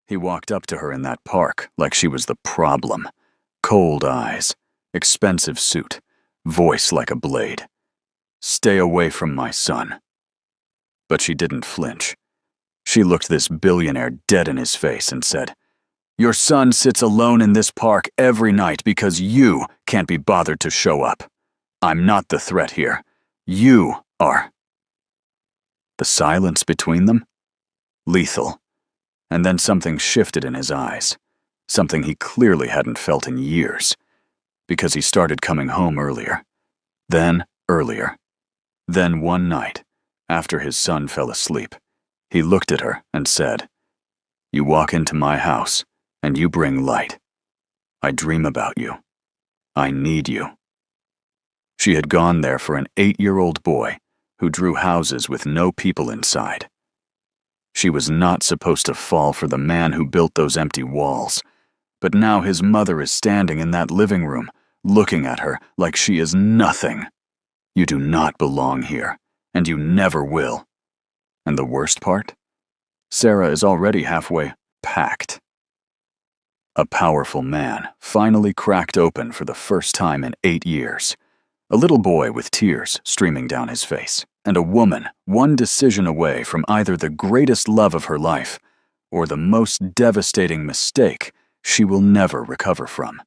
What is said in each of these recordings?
He walked up to her in that park like she was the problem. Cold eyes, expensive suit, voice like a blade. "Stay away from my son." But she didn't flinch. She looked this billionaire dead in his face and said, "Your son sits alone in this park every night because you can't be bothered to show up. I'm not the threat here. You are." The silence between them? Lethal. And then something shifted in his eyes, something he clearly hadn't felt in years, because he started coming home earlier, then earlier. Then one night, after his son fell asleep, he looked at her and said, "You walk into my house, and you bring light. I dream about you. I need you." She had gone there for an 8-year-old boy who drew houses with no people inside. She was not supposed to fall for the man who built those empty walls, but now his mother is standing in that living room, looking at her like she is nothing. You do not belong here, and you never will. And the worst part? Sarah is already halfway packed. A powerful man finally cracked open for the first time in 8 years. A little boy with tears streaming down his face, and a woman one decision away from either the greatest love of her life or the most devastating mistake she will never recover from.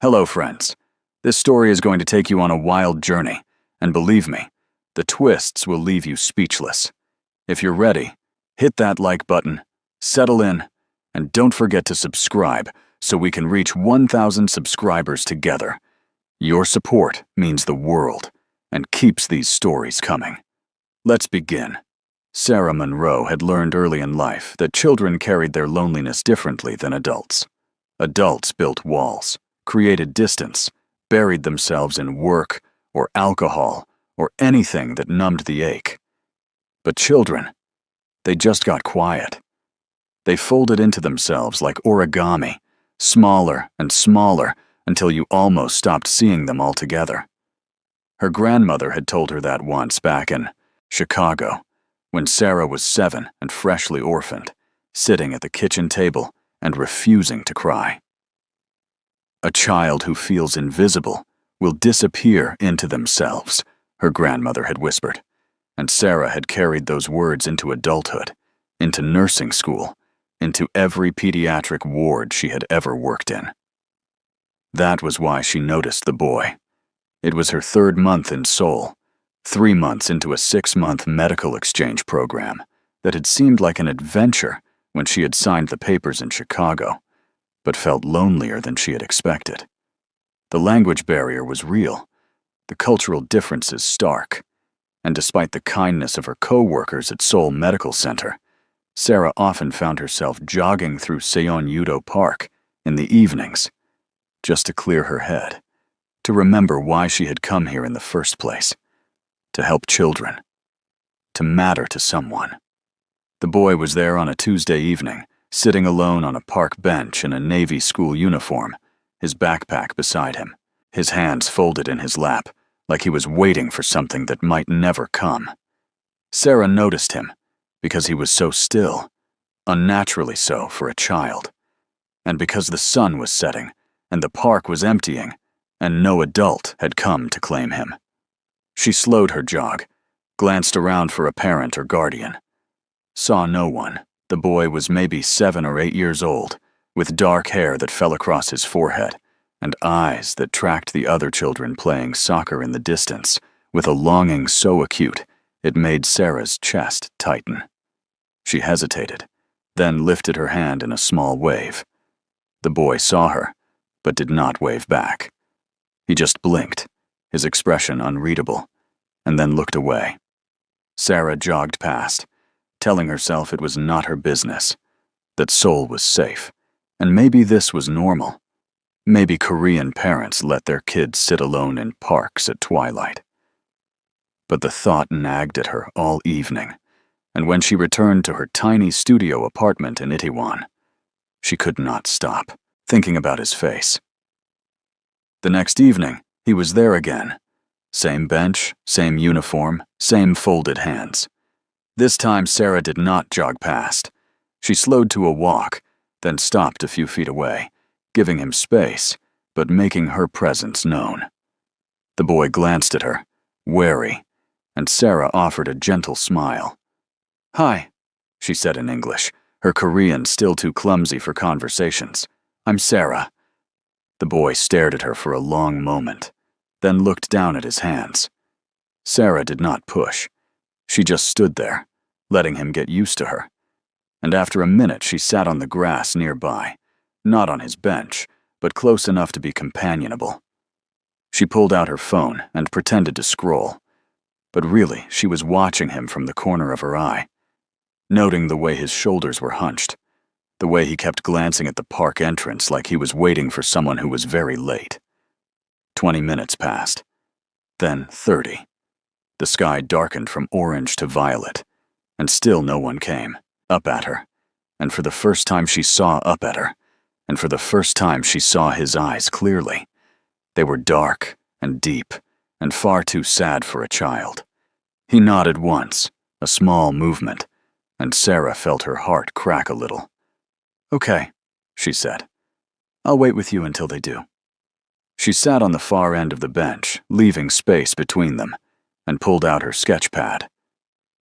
Hello, friends. This story is going to take you on a wild journey, and believe me, the twists will leave you speechless. If you're ready, hit that like button, settle in, and don't forget to subscribe so we can reach 1,000 subscribers together. Your support means the world and keeps these stories coming. Let's begin. Sarah Monroe had learned early in life that children carried their loneliness differently than adults. Adults built walls, created distance, buried themselves in work or alcohol or anything that numbed the ache. But children, they just got quiet. They folded into themselves like origami, smaller and smaller, until you almost stopped seeing them altogether. Her grandmother had told her that once back in Chicago, when Sarah was 7 and freshly orphaned, sitting at the kitchen table and refusing to cry. "A child who feels invisible will disappear into themselves," her grandmother had whispered, and Sarah had carried those words into adulthood, into nursing school, into every pediatric ward she had ever worked in. That was why she noticed the boy. It was her 3rd month in Seoul, 3 months into a 6-month medical exchange program that had seemed like an adventure when she had signed the papers in Chicago, but felt lonelier than she had expected. The language barrier was real, the cultural differences stark, and despite the kindness of her co-workers at Seoul Medical Center, Sarah often found herself jogging through Seon-Yudo Park in the evenings, just to clear her head, to remember why she had come here in the first place, to help children, to matter to someone. The boy was there on a Tuesday evening, sitting alone on a park bench in a Navy school uniform, his backpack beside him, his hands folded in his lap, like he was waiting for something that might never come. Sarah noticed him because he was so still, unnaturally so for a child, and because the sun was setting and the park was emptying, and no adult had come to claim him. She slowed her jog, glanced around for a parent or guardian. Saw no one. The boy was maybe 7 or 8 years old, with dark hair that fell across his forehead, and eyes that tracked the other children playing soccer in the distance, with a longing so acute it made Sarah's chest tighten. She hesitated, then lifted her hand in a small wave. The boy saw her, but did not wave back. He just blinked, his expression unreadable, and then looked away. Sarah jogged past, telling herself it was not her business, that Seoul was safe, and maybe this was normal. Maybe Korean parents let their kids sit alone in parks at twilight. But the thought nagged at her all evening, and when she returned to her tiny studio apartment in Itaewon, she could not stop thinking about his face. The next evening, he was there again. Same bench, same uniform, same folded hands. This time Sarah did not jog past. She slowed to a walk, then stopped a few feet away, giving him space, but making her presence known. The boy glanced at her, wary, and Sarah offered a gentle smile. "Hi," she said in English, her Korean still too clumsy for conversations. "I'm Sarah." The boy stared at her for a long moment, then looked down at his hands. Sarah did not push. She just stood there, letting him get used to her. And after a minute she sat on the grass nearby, not on his bench, but close enough to be companionable. She pulled out her phone and pretended to scroll, but really she was watching him from the corner of her eye, noting the way his shoulders were hunched, the way he kept glancing at the park entrance like he was waiting for someone who was very late. 20 minutes passed, then 30. The sky darkened from orange to violet, and still no one came, up at her, and for the first time she saw up at her, and for the first time she saw his eyes clearly. They were dark and deep, and far too sad for a child. He nodded once, a small movement, and Sarah felt her heart crack a little. "Okay," she said. "I'll wait with you until they do." She sat on the far end of the bench, leaving space between them, and pulled out her sketch pad.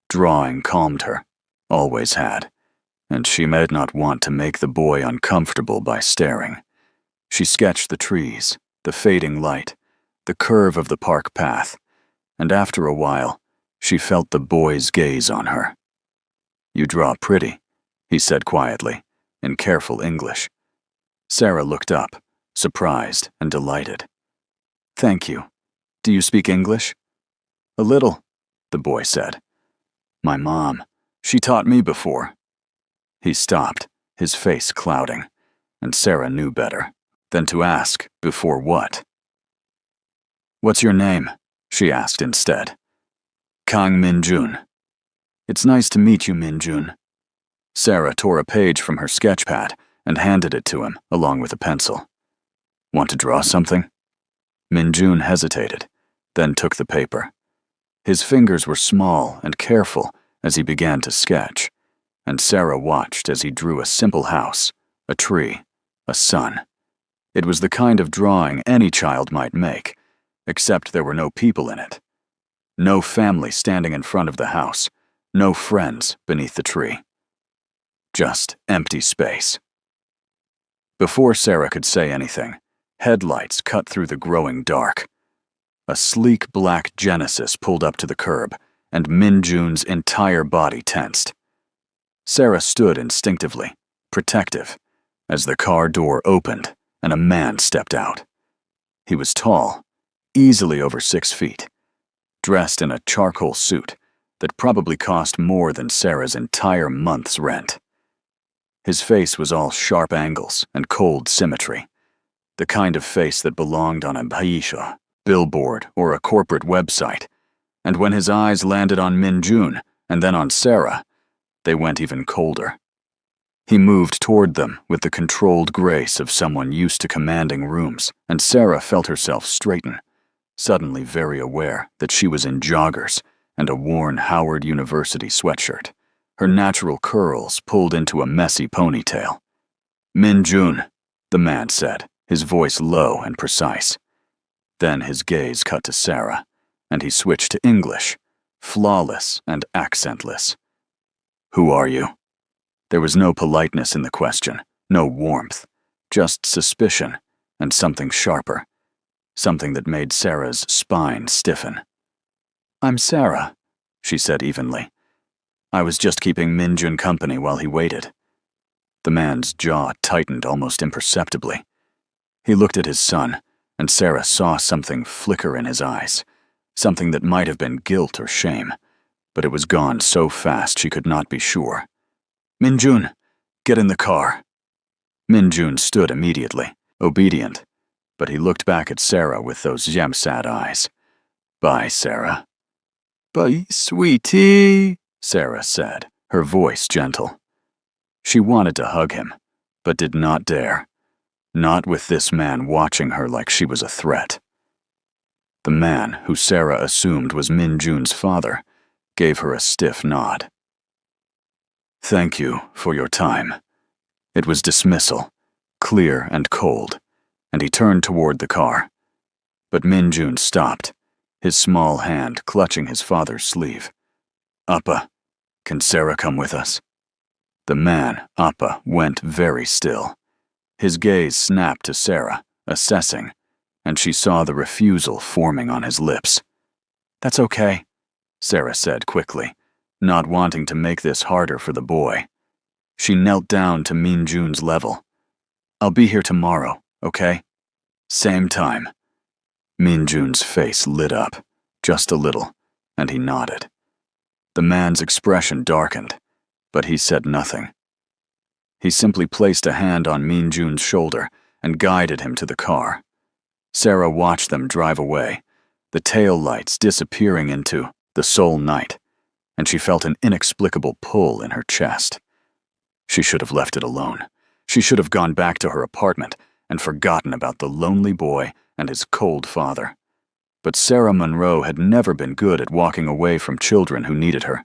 Drawing calmed her, always had, and she might not want to make the boy uncomfortable by staring. She sketched the trees, the fading light, the curve of the park path, and after a while, she felt the boy's gaze on her. "You draw pretty," he said quietly, in careful English. Sarah looked up, surprised and delighted. "Thank you. Do you speak English?" "A little," the boy said. "My mom. She taught me before." He stopped, his face clouding, and Sarah knew better than to ask before what. "What's your name?" she asked instead. "Kang Min-jun." "It's nice to meet you, Min-jun." Sarah tore a page from her sketchpad and handed it to him, along with a pencil. "Want to draw something?" Min-jun hesitated, then took the paper. His fingers were small and careful as he began to sketch, and Sarah watched as he drew a simple house, a tree, a sun. It was the kind of drawing any child might make, except there were no people in it. No family standing in front of the house, no friends beneath the tree. Just empty space. Before Sarah could say anything, headlights cut through the growing dark. A sleek black Genesis pulled up to the curb, and Min-jun's entire body tensed. Sarah stood instinctively, protective, as the car door opened and a man stepped out. He was tall, easily over 6 feet, dressed in a charcoal suit that probably cost more than Sarah's entire month's rent. His face was all sharp angles and cold symmetry, the kind of face that belonged on a billboard, billboard or a corporate website, and when his eyes landed on Min-jun and then on Sarah, they went even colder. He moved toward them with the controlled grace of someone used to commanding rooms, and Sarah felt herself straighten, suddenly very aware that she was in joggers and a worn Howard University sweatshirt, her natural curls pulled into a messy ponytail. "Min-jun," the man said, his voice low and precise. Then his gaze cut to Sarah, and he switched to English, flawless and accentless. "Who are you?" There was no politeness in the question, no warmth, just suspicion and something sharper, something that made Sarah's spine stiffen. "I'm Sarah," she said evenly. "I was just keeping Min-jun company while he waited." The man's jaw tightened almost imperceptibly. He looked at his son, and Sarah saw something flicker in his eyes, something that might have been guilt or shame, but it was gone so fast she could not be sure. "Min-jun, get in the car." Min-jun stood immediately, obedient, but he looked back at Sarah with those sad eyes. "Bye, Sarah." "Bye, sweetie," Sarah said, her voice gentle. She wanted to hug him, but did not dare. Not with this man watching her like she was a threat. The man, who Sarah assumed was Min-jun's father, gave her a stiff nod. "Thank you for your time. It was dismissal, clear and cold, and he turned toward the car. But Min-jun stopped, his small hand clutching his father's sleeve. "Appa, can Sarah come with us?" The man, Appa, went very still. His gaze snapped to Sarah, assessing, and she saw the refusal forming on his lips. "That's okay," Sarah said quickly, not wanting to make this harder for the boy. She knelt down to Min-jun's level. "I'll be here tomorrow, okay? Same time." Min-jun's face lit up, just a little, and he nodded. The man's expression darkened, but he said nothing. He simply placed a hand on Min-jun's shoulder and guided him to the car. Sarah watched them drive away, the tail lights disappearing into the Seoul night, and she felt an inexplicable pull in her chest. She should have left it alone. She should have gone back to her apartment and forgotten about the lonely boy and his cold father. But Sarah Monroe had never been good at walking away from children who needed her.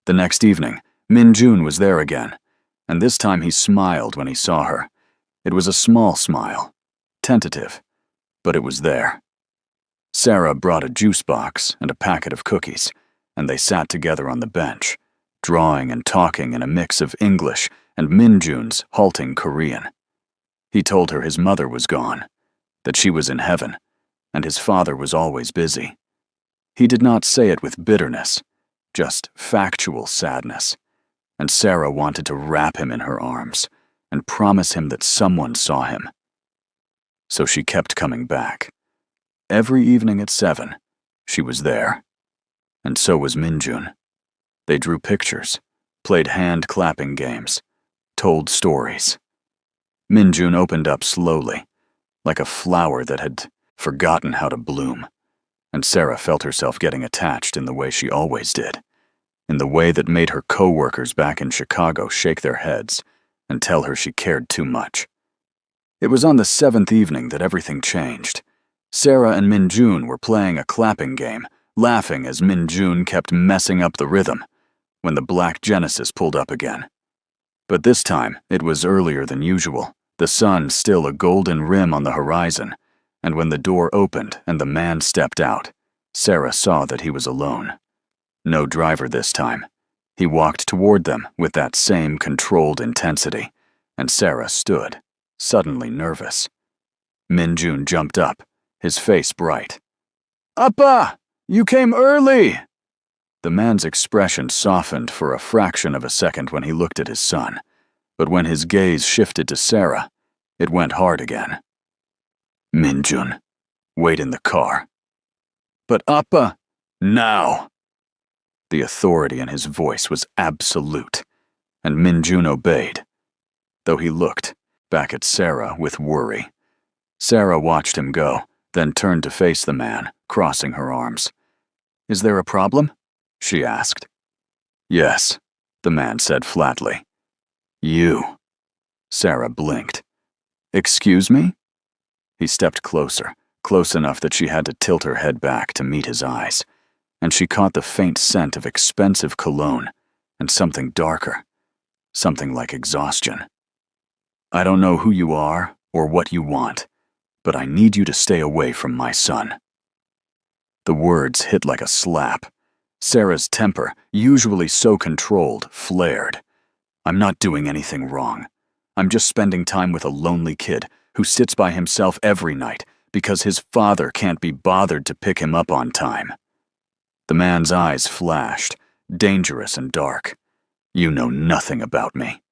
The next evening, Min-jun was there again, and this time he smiled when he saw her. It was a small smile, tentative, but it was there. Sarah brought a juice box and a packet of cookies, and they sat together on the bench, drawing and talking in a mix of English and Min-jun's halting Korean. He told her his mother was gone, that she was in heaven, and his father was always busy. He did not say it with bitterness, just factual sadness, and Sarah wanted to wrap him in her arms and promise him that someone saw him. So she kept coming back. Every evening at 7, she was there. And so was Min-jun. They drew pictures, played hand-clapping games, told stories. Min-jun opened up slowly, like a flower that had forgotten how to bloom, and Sarah felt herself getting attached in the way she always did, in the way that made her co-workers back in Chicago shake their heads and tell her she cared too much. It was on the 7th evening that everything changed. Sarah and Min-jun were playing a clapping game, laughing as Min-jun kept messing up the rhythm, when the black Genesis pulled up again. But this time, it was earlier than usual, the sun still a golden rim on the horizon, and when the door opened and the man stepped out, Sarah saw that he was alone. No driver this time. He walked toward them with that same controlled intensity, and Sarah stood, suddenly nervous. Min-jun jumped up, his face bright. "Appa! You came early!" The man's expression softened for a fraction of a second when he looked at his son, but when his gaze shifted to Sarah, it went hard again. "Min-jun, wait in the car." "But Appa, now!" The authority in his voice was absolute, and Min-jun obeyed, though he looked back at Sarah with worry. Sarah watched him go, then turned to face the man, crossing her arms. "Is there a problem?" she asked. "Yes," the man said flatly. "You." Sarah blinked. "Excuse me?" He stepped closer, close enough that she had to tilt her head back to meet his eyes, and she caught the faint scent of expensive cologne and something darker, something like exhaustion. "I don't know who you are or what you want, but I need you to stay away from my son." The words hit like a slap. Sarah's temper, usually so controlled, flared. "I'm not doing anything wrong. I'm just spending time with a lonely kid who sits by himself every night because his father can't be bothered to pick him up on time." The man's eyes flashed, dangerous and dark. "You know nothing about me."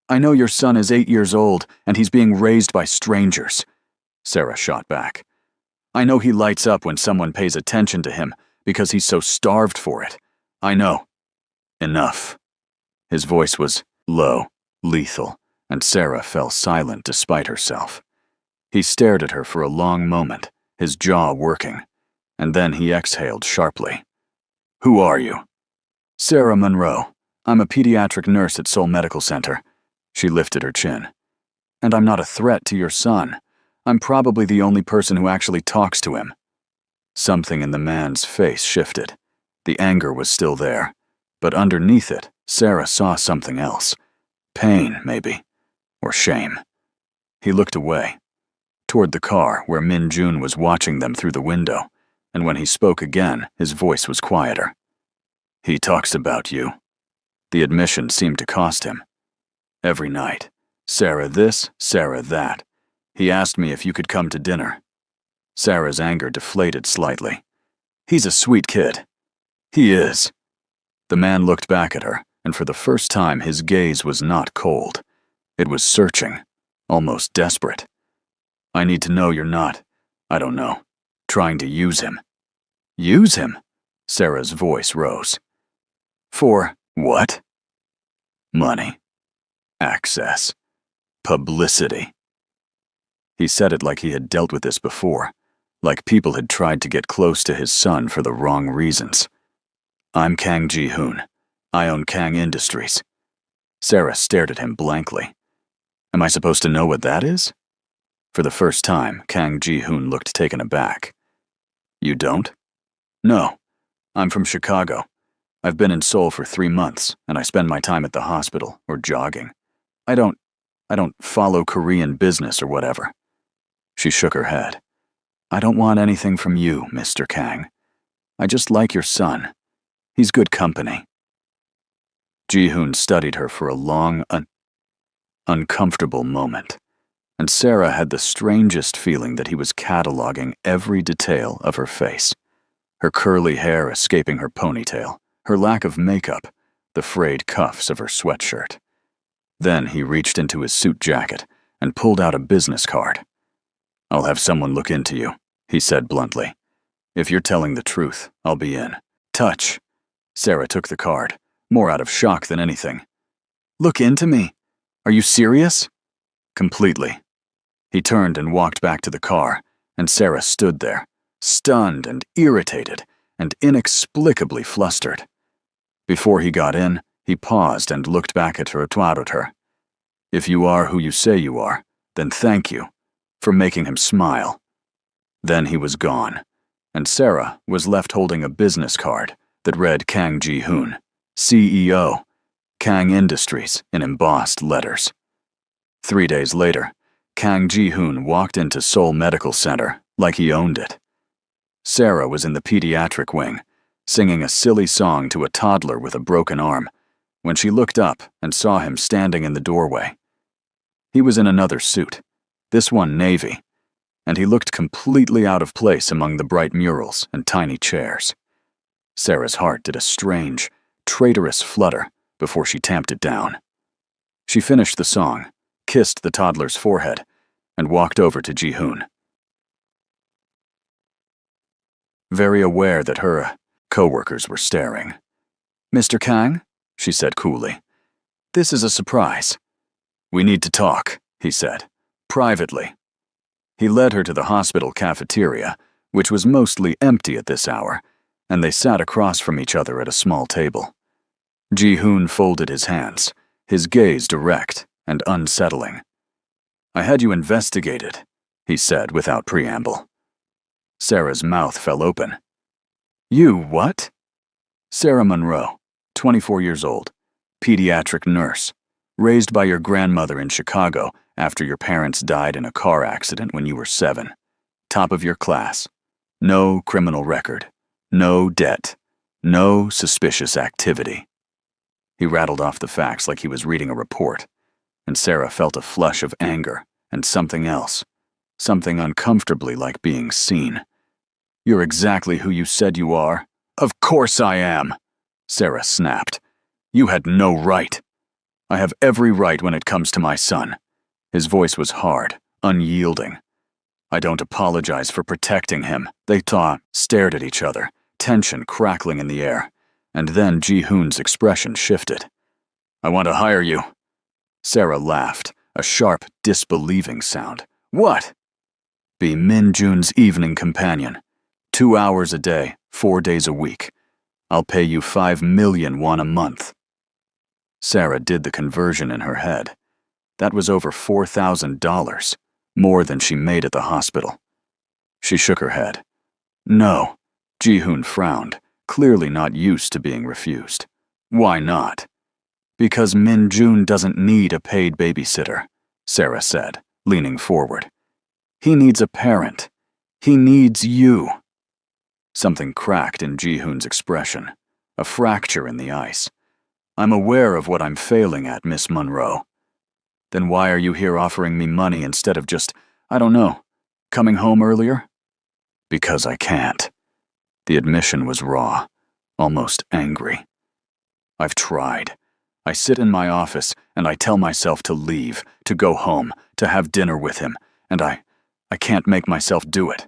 "I know your son is 8 years old and he's being raised by strangers," Sarah shot back. "I know he lights up when someone pays attention to him because he's so starved for it. I know." "Enough." His voice was low, lethal, and Sarah fell silent despite herself. He stared at her for a long moment, his jaw working, and then he exhaled sharply. "Who are you?" "Sarah Monroe. I'm a pediatric nurse at Seoul Medical Center." She lifted her chin. "And I'm not a threat to your son. I'm probably the only person who actually talks to him." Something in the man's face shifted. The anger was still there, but underneath it, Sarah saw something else. Pain, maybe. or shame. He looked away, toward the car where Min Jun was watching them through the window, and when he spoke again, his voice was quieter. He talks about you. The admission seemed to cost him. Every night. Sarah this, Sarah that. He asked me if you could come to dinner. Sarah's anger deflated slightly. He's a sweet kid. He is. The man looked back at her, and for the first time his gaze was not cold. It was searching, almost desperate. I need to know you're not, I don't know, trying to use him. Use him? Sarah's voice rose. For what? Money. Access. Publicity. He said it like he had dealt with this before, like people had tried to get close to his son for the wrong reasons. I'm Kang Ji-hoon. I own Kang Industries. Sarah stared at him blankly. Am I supposed to know what that is? For the first time, Kang Ji-hoon looked taken aback. You don't? No. I'm from Chicago. I've been in Seoul for 3 months, and I spend my time at the hospital or jogging. I don't follow Korean business or whatever. She shook her head. I don't want anything from you, Mr. Kang. I just like your son. He's good company. Ji-hoon studied her for a long, uncomfortable moment, and Sarah had the strangest feeling that he was cataloging every detail of her face. Her curly hair escaping her ponytail, her lack of makeup, the frayed cuffs of her sweatshirt. Then he reached into his suit jacket and pulled out a business card. I'll have someone look into you, he said bluntly. If you're telling the truth, I'll be in. Touch. Sarah took the card, more out of shock than anything. Look into me. Are you serious? Completely. He turned and walked back to the car, and Sarah stood there, stunned and irritated and inexplicably flustered. Before he got in, he paused and looked back at her. If you are who you say you are, then thank you for making him smile. Then he was gone, and Sarah was left holding a business card that read Kang Ji-hoon, CEO, Kang Industries in embossed letters. 3 days later, Kang Ji-hoon walked into Seoul Medical Center like he owned it. Sarah was in the pediatric wing, singing a silly song to a toddler with a broken arm, when she looked up and saw him standing in the doorway. He was in another suit, this one navy, and he looked completely out of place among the bright murals and tiny chairs. Sarah's heart did a strange, traitorous flutter before she tamped it down. She finished the song, kissed the toddler's forehead, and walked over to Ji-hoon. Very aware that her co-workers were staring. Mr. Kang, she said coolly, this is a surprise. We need to talk, he said, privately. He led her to the hospital cafeteria, which was mostly empty at this hour, and they sat across from each other at a small table. Ji-hoon folded his hands, his gaze direct and unsettling. I had you investigated, he said without preamble. Sarah's mouth fell open. You what? Sarah Monroe, 24 years old, pediatric nurse, raised by your grandmother in Chicago after your parents died in a car accident when you were 7. Top of your class. No criminal record. No debt. No suspicious activity. He rattled off the facts like he was reading a report, and Sarah felt a flush of anger and something else, something uncomfortably like being seen. You're exactly who you said you are. Of course I am, Sarah snapped. You had no right. I have every right when it comes to my son. His voice was hard, unyielding. I don't apologize for protecting him. They stared at each other, tension crackling in the air, and then Ji-hoon's expression shifted. I want to hire you. Sarah laughed, a sharp, disbelieving sound. What? Be Min Jun's evening companion. 2 hours a day, 4 days a week. I'll pay you 5 million won a month. Sarah did the conversion in her head. That was over $4,000, more than she made at the hospital. She shook her head. No. Ji-hoon frowned, clearly not used to being refused. Why not? Because Min Jun doesn't need a paid babysitter. Sarah said, leaning forward. He needs a parent. He needs you. Something cracked in Ji-hoon's expression, a fracture in the ice. I'm aware of what I'm failing at, Miss Monroe. Then why are you here offering me money instead of just, I don't know, coming home earlier? Because I can't. The admission was raw, almost angry. I've tried. I sit in my office and I tell myself to leave, to go home, to have dinner with him, and I can't make myself do it.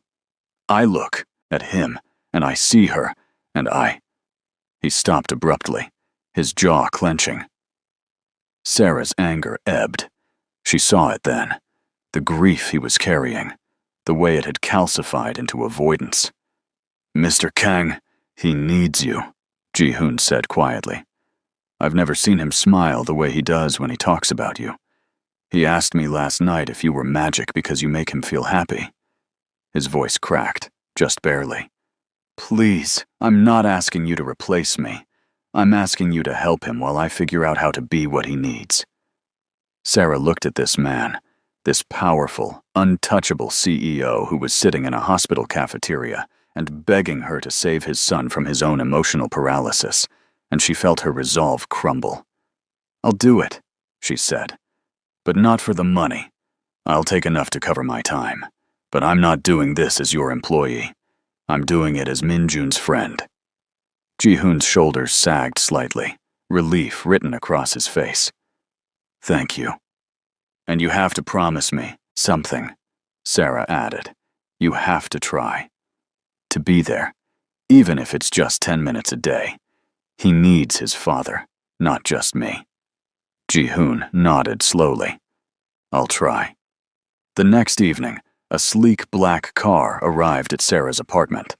I look at him and I see her, and He stopped abruptly, his jaw clenching. Sarah's anger ebbed. She saw it then, the grief he was carrying, the way it had calcified into avoidance. Mr. Kang, he needs you, Ji-hoon said quietly. I've never seen him smile the way he does when he talks about you. He asked me last night if you were magic because you make him feel happy. His voice cracked, just barely. Please, I'm not asking you to replace me. I'm asking you to help him while I figure out how to be what he needs. Sarah looked at this man, this powerful, untouchable CEO who was sitting in a hospital cafeteria and begging her to save his son from his own emotional paralysis, and she felt her resolve crumble. I'll do it, she said, but not for the money. I'll take enough to cover my time, but I'm not doing this as your employee. I'm doing it as Min-jun's friend. Ji-hoon's shoulders sagged slightly, relief written across his face. Thank you. And you have to promise me something, Sarah added. You have to try. To be there, even if it's just 10 minutes a day. He needs his father, not just me. Ji-hoon nodded slowly. I'll try. The next evening, a sleek black car arrived at Sarah's apartment.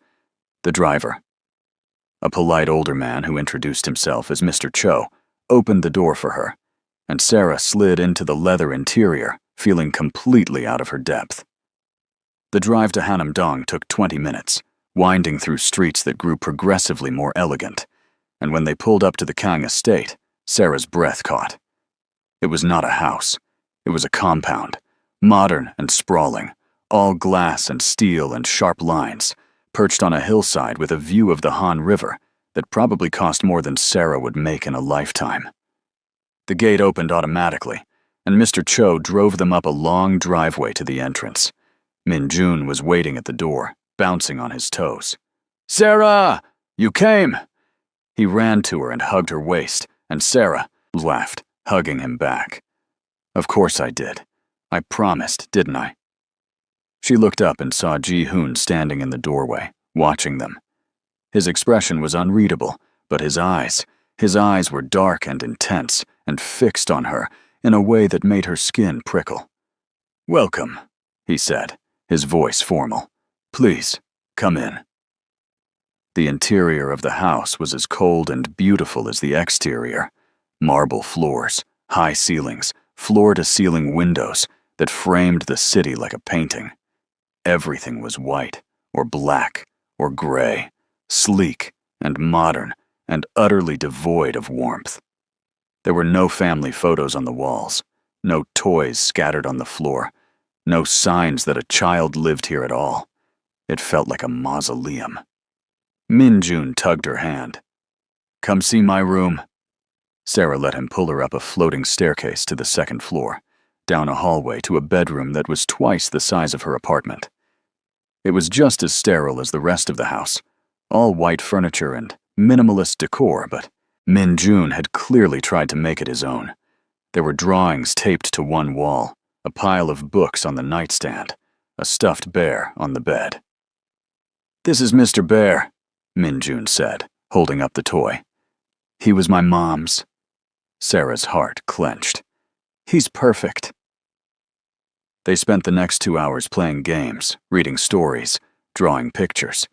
The driver, a polite older man who introduced himself as Mr. Cho, opened the door for her, and Sarah slid into the leather interior, feeling completely out of her depth. The drive to Hanam-dong took 20 minutes, winding through streets that grew progressively more elegant, and when they pulled up to the Kang estate, Sarah's breath caught. It was not a house. It was a compound, modern and sprawling, all glass and steel and sharp lines, perched on a hillside with a view of the Han River that probably cost more than Sarah would make in a lifetime. The gate opened automatically, and Mr. Cho drove them up a long driveway to the entrance. Min-jun was waiting at the door, bouncing on his toes. Sarah! You came! He ran to her and hugged her waist, and Sarah laughed, hugging him back. Of course I did. I promised, didn't I? She looked up and saw Ji-hoon standing in the doorway, watching them. His expression was unreadable, but his eyes were dark and intense and fixed on her in a way that made her skin prickle. Welcome, he said, his voice formal. Please, come in. The interior of the house was as cold and beautiful as the exterior. Marble floors, high ceilings, floor-to-ceiling windows that framed the city like a painting. Everything was white, or black, or gray, sleek and modern and utterly devoid of warmth. There were no family photos on the walls, no toys scattered on the floor, no signs that a child lived here at all. It felt like a mausoleum. Min-jun tugged her hand. Come see my room. Sarah let him pull her up a floating staircase to the second floor, down a hallway to a bedroom that was twice the size of her apartment. It was just as sterile as the rest of the house, all white furniture and minimalist decor, but Min-jun had clearly tried to make it his own. There were drawings taped to one wall, a pile of books on the nightstand, a stuffed bear on the bed. This is Mr. Bear, Min-jun said, holding up the toy. He was my mom's. Sarah's heart clenched. He's perfect. They spent the next 2 hours playing games, reading stories, drawing pictures.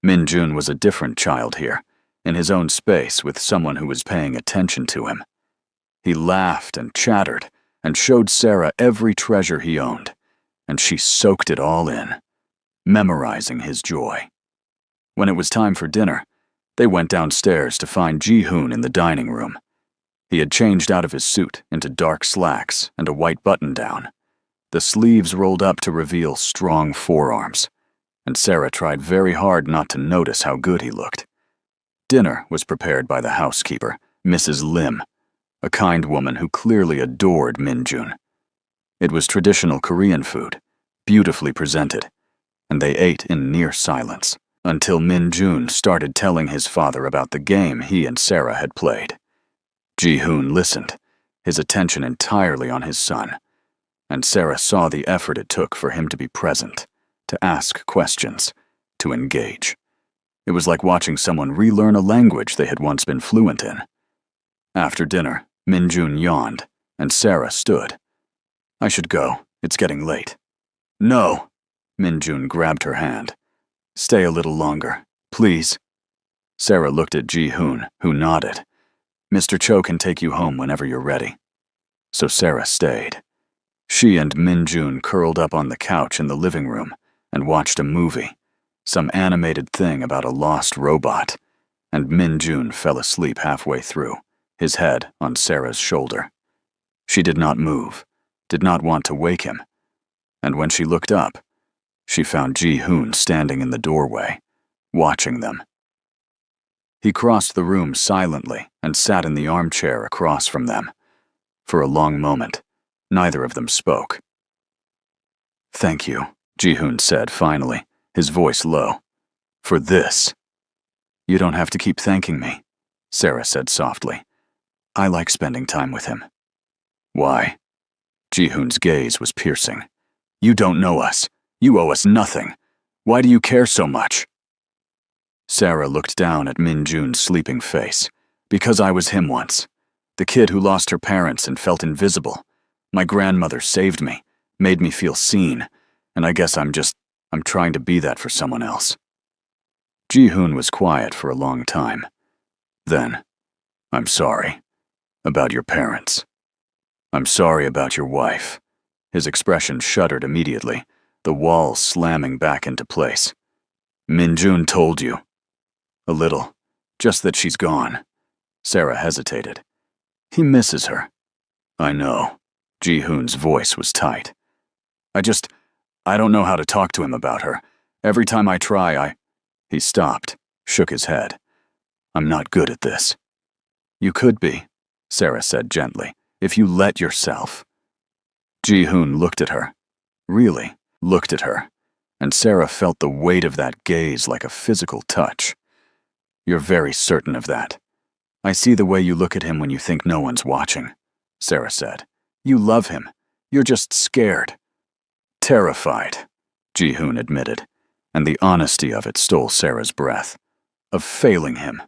Min-jun was a different child here, in his own space with someone who was paying attention to him. He laughed and chattered and showed Sarah every treasure he owned, and she soaked it all in, memorizing his joy. When it was time for dinner, they went downstairs to find Ji-hoon in the dining room. He had changed out of his suit into dark slacks and a white button-down. The sleeves rolled up to reveal strong forearms, and Sarah tried very hard not to notice how good he looked. Dinner was prepared by the housekeeper, Mrs. Lim, a kind woman who clearly adored Min-jun. It was traditional Korean food, beautifully presented, and they ate in near silence until Min-jun started telling his father about the game he and Sarah had played. Ji-hoon listened, his attention entirely on his son, and Sarah saw the effort it took for him to be present, to ask questions, to engage. It was like watching someone relearn a language they had once been fluent in. After dinner, Min-jun yawned, and Sarah stood. "I should go. It's getting late." "No." Min-jun grabbed her hand. "Stay a little longer, please." Sarah looked at Ji-hoon, who nodded. "Mr. Cho can take you home whenever you're ready." So Sarah stayed. She and Min-jun curled up on the couch in the living room and watched a movie, some animated thing about a lost robot, and Min-jun fell asleep halfway through, his head on Sarah's shoulder. She did not move, did not want to wake him, and when she looked up, she found Ji-hoon standing in the doorway, watching them. He crossed the room silently and sat in the armchair across from them. For a long moment, neither of them spoke. "Thank you," Ji-hoon said finally, his voice low. "For this." "You don't have to keep thanking me," Sarah said softly. "I like spending time with him." "Why?" Ji-hoon's gaze was piercing. "You don't know us. You owe us nothing. Why do you care so much?" Sarah looked down at Min-jun's sleeping face. "Because I was him once. The kid who lost her parents and felt invisible. My grandmother saved me, made me feel seen, and I guess I'm trying to be that for someone else." Ji-hoon was quiet for a long time. Then, "I'm sorry. About your parents. I'm sorry about your wife." His expression shuddered immediately, the walls slamming back into place. "Min-jun told you." "A little. Just that she's gone." Sarah hesitated. "He misses her." "I know." Ji-hoon's voice was tight. I don't know how to talk to him about her. Every time I try, He stopped, shook his head. "I'm not good at this." "You could be," Sarah said gently, "if you let yourself." Ji-hoon looked at her. Really looked at her, and Sarah felt the weight of that gaze like a physical touch. "You're very certain of that. I see the way you look at him when you think no one's watching," Sarah said. "You love him. You're just scared." "Terrified," Ji-hoon admitted, and the honesty of it stole Sarah's breath. Of failing him,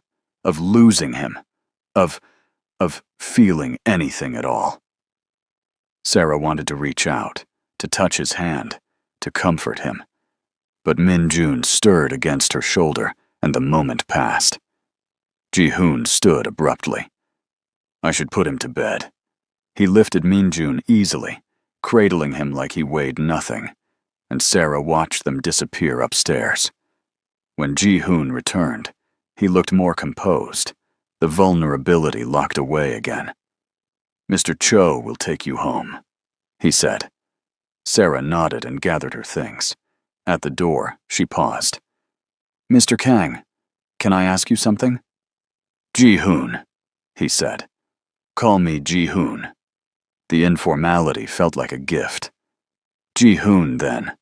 of losing him, of feeling anything at all. Sarah wanted to reach out, to touch his hand, to comfort him. But Min-jun stirred against her shoulder, and the moment passed. Ji-hoon stood abruptly. "I should put him to bed." He lifted Min-jun easily, cradling him like he weighed nothing, and Sarah watched them disappear upstairs. When Ji-hoon returned, he looked more composed, the vulnerability locked away again. "Mr. Cho will take you home," he said. Sarah nodded and gathered her things. At the door, she paused. "Mr. Kang, can I ask you something?" "Ji-hoon," he said. "Call me Ji-hoon." The informality felt like a gift. "Ji-hoon, then.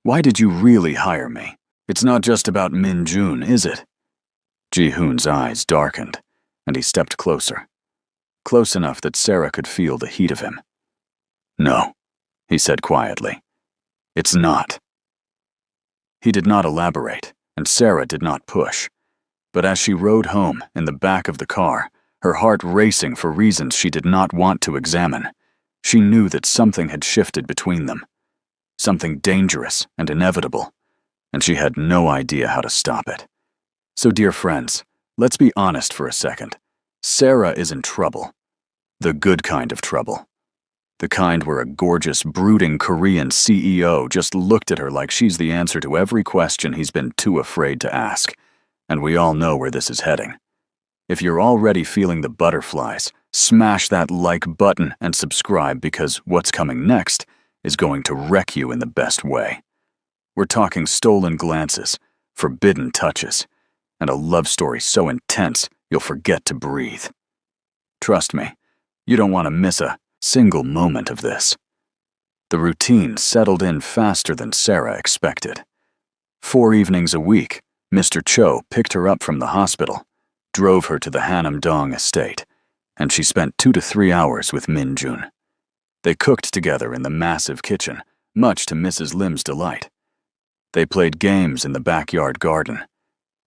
Why did you really hire me? It's not just about Min-jun, is it?" Ji-hoon's eyes darkened, and he stepped closer. Close enough that Sarah could feel the heat of him. "No," he said quietly. "It's not." He did not elaborate, and Sarah did not push. But as she rode home in the back of the car, her heart racing for reasons she did not want to examine, she knew that something had shifted between them. Something dangerous and inevitable, and she had no idea how to stop it. So, dear friends, let's be honest for a second. Sarah is in trouble. The good kind of trouble. The kind where a gorgeous, brooding Korean CEO just looked at her like she's the answer to every question he's been too afraid to ask. And we all know where this is heading. If you're already feeling the butterflies, Smash that like button and subscribe because what's coming next is going to wreck you in the best way. We're talking stolen glances, forbidden touches, and a love story so intense you'll forget to breathe. Trust me, you don't want to miss a single moment of this. The routine settled in faster than Sarah expected. 4 evenings a week, Mr. Cho picked her up from the hospital, drove her to the Hanam Dong estate, and she spent 2 to 3 hours with Min Jun. They cooked together in the massive kitchen, much to Mrs. Lim's delight. They played games in the backyard garden.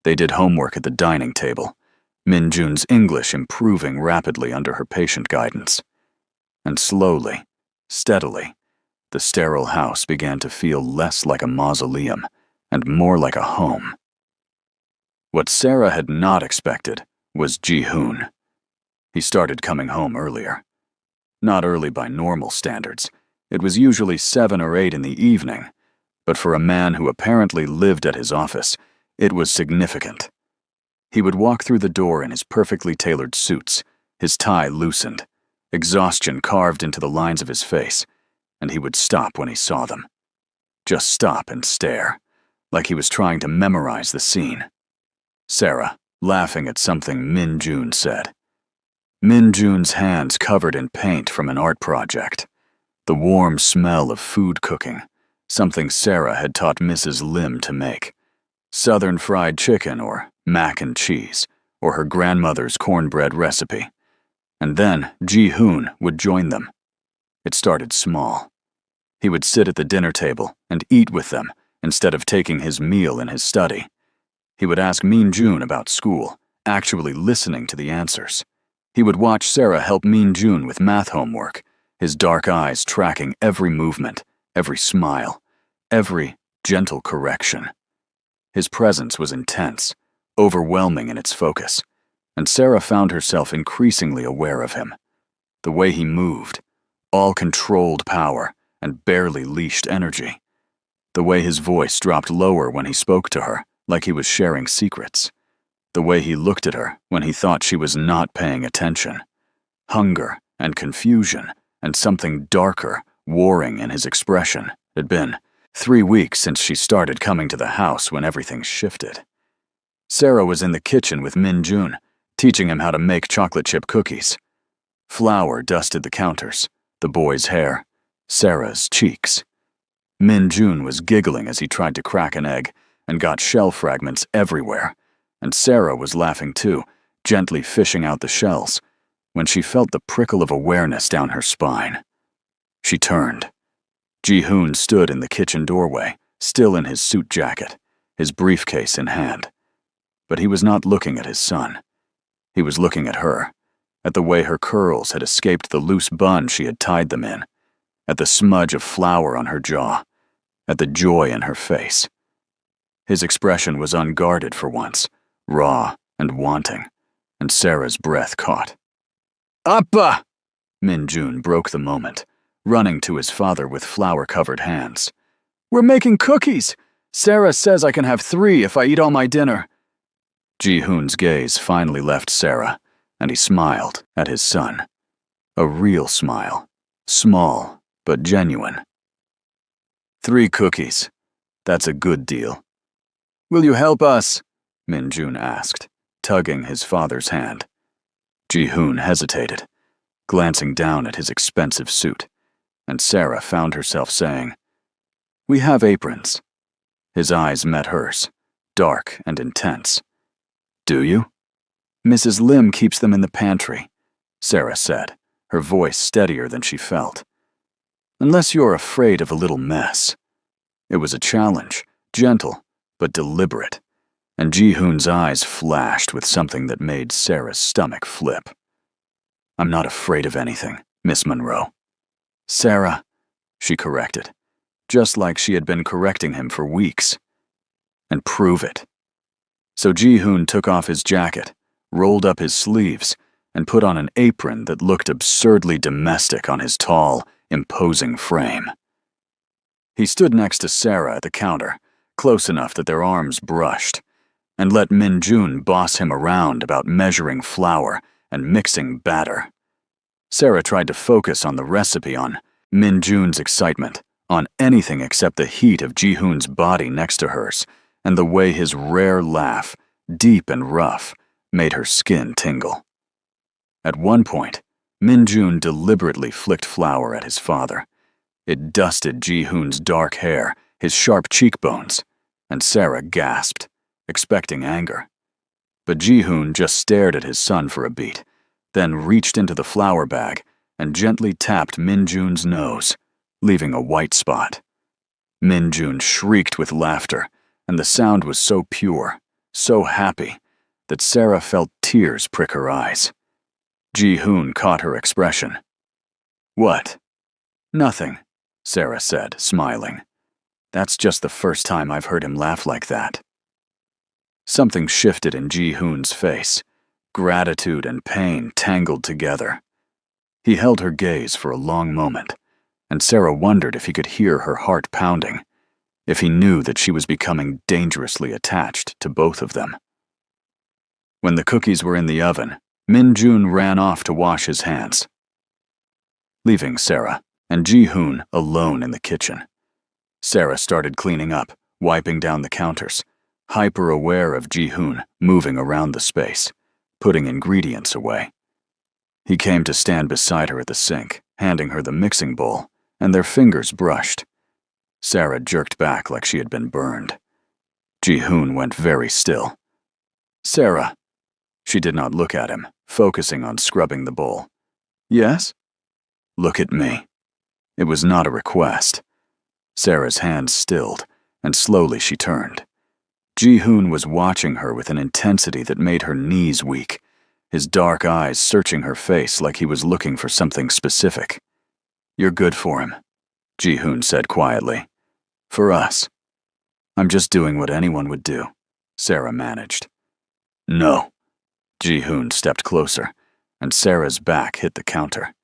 They did homework at the dining table, Min Jun's English improving rapidly under her patient guidance. And slowly, steadily, the sterile house began to feel less like a mausoleum and more like a home. What Sarah had not expected was Ji-hoon. He started coming home earlier. Not early by normal standards. It was usually 7 or 8 in the evening, but for a man who apparently lived at his office, it was significant. He would walk through the door in his perfectly tailored suits, his tie loosened, exhaustion carved into the lines of his face, and he would stop when he saw them. Just stop and stare, like he was trying to memorize the scene. Sarah, laughing at something Min Jun said. Min Jun's hands covered in paint from an art project. The warm smell of food cooking, something Sarah had taught Mrs. Lim to make. Southern fried chicken or mac and cheese, or her grandmother's cornbread recipe. And then Ji-hoon would join them. It started small. He would sit at the dinner table and eat with them instead of taking his meal in his study. He would ask Min Jun about school, actually listening to the answers. He would watch Sarah help Min Jun with math homework, his dark eyes tracking every movement, every smile, every gentle correction. His presence was intense, overwhelming in its focus, and Sarah found herself increasingly aware of him. The way he moved, all controlled power and barely leashed energy. The way his voice dropped lower when he spoke to her, like he was sharing secrets. The way he looked at her when he thought she was not paying attention. Hunger and confusion and something darker warring in his expression. It had been 3 weeks since she started coming to the house when everything shifted. Sarah was in the kitchen with Min Jun, teaching him how to make chocolate chip cookies. Flour dusted the counters, the boy's hair, Sarah's cheeks. Min Jun was giggling as he tried to crack an egg and got shell fragments everywhere, and Sarah was laughing too, gently fishing out the shells, when she felt the prickle of awareness down her spine. She turned. Ji-hoon stood in the kitchen doorway, still in his suit jacket, his briefcase in hand. But he was not looking at his son. He was looking at her, at the way her curls had escaped the loose bun she had tied them in, at the smudge of flour on her jaw, at the joy in her face. His expression was unguarded for once, raw and wanting, and Sarah's breath caught. "Appa!" Min Jun broke the moment, running to his father with flour-covered hands. "We're making cookies! Sarah says I can have 3 if I eat all my dinner." Ji-hoon's gaze finally left Sarah, and he smiled at his son. A real smile, small but genuine. 3 cookies. That's a good deal. "Will you help us?" Min Jun asked, tugging his father's hand. Ji-hoon hesitated, glancing down at his expensive suit, and Sarah found herself saying, "We have aprons." His eyes met hers, dark and intense. "Do you?" "Mrs. Lim keeps them in the pantry," Sarah said, her voice steadier than she felt. "Unless you're afraid of a little mess." It was a challenge, gentle but deliberate, and Ji-hoon's eyes flashed with something that made Sarah's stomach flip. "I'm not afraid of anything, Miss Monroe." "Sarah," she corrected, just like she had been correcting him for weeks. "And prove it." So Ji-hoon took off his jacket, rolled up his sleeves, and put on an apron that looked absurdly domestic on his tall, imposing frame. He stood next to Sarah at the counter, close enough that their arms brushed, and let Min Jun boss him around about measuring flour and mixing batter. Sarah tried to focus on the recipe, on Min-jun's excitement, on anything except the heat of Ji-hoon's body next to hers, and the way his rare laugh, deep and rough, made her skin tingle. At one point, Min-jun deliberately flicked flour at his father. It dusted Ji-hoon's dark hair, his sharp cheekbones, and Sarah gasped, expecting anger. But Ji-hoon just stared at his son for a beat, then reached into the flour bag and gently tapped Min-jun's nose, leaving a white spot. Min-jun shrieked with laughter, and the sound was so pure, so happy, that Sarah felt tears prick her eyes. Ji-hoon caught her expression. "What?" "Nothing," Sarah said, smiling. "That's just the first time I've heard him laugh like that." Something shifted in Ji-hoon's face. Gratitude and pain tangled together. He held her gaze for a long moment, and Sarah wondered if he could hear her heart pounding, if he knew that she was becoming dangerously attached to both of them. When the cookies were in the oven, Min-jun ran off to wash his hands, leaving Sarah and Ji-hoon alone in the kitchen. Sarah started cleaning up, wiping down the counters, hyper-aware of Ji-hoon moving around the space, putting ingredients away. He came to stand beside her at the sink, handing her the mixing bowl, and their fingers brushed. Sarah jerked back like she had been burned. Ji-hoon went very still. "Sarah." She did not look at him, focusing on scrubbing the bowl. "Yes?" "Look at me." It was not a request. Sarah's hands stilled, and slowly she turned. Ji-hoon was watching her with an intensity that made her knees weak, his dark eyes searching her face like he was looking for something specific. "You're good for him," Ji-hoon said quietly. "For us." "I'm just doing what anyone would do," Sarah managed. "No." Ji-hoon stepped closer, and Sarah's back hit the counter.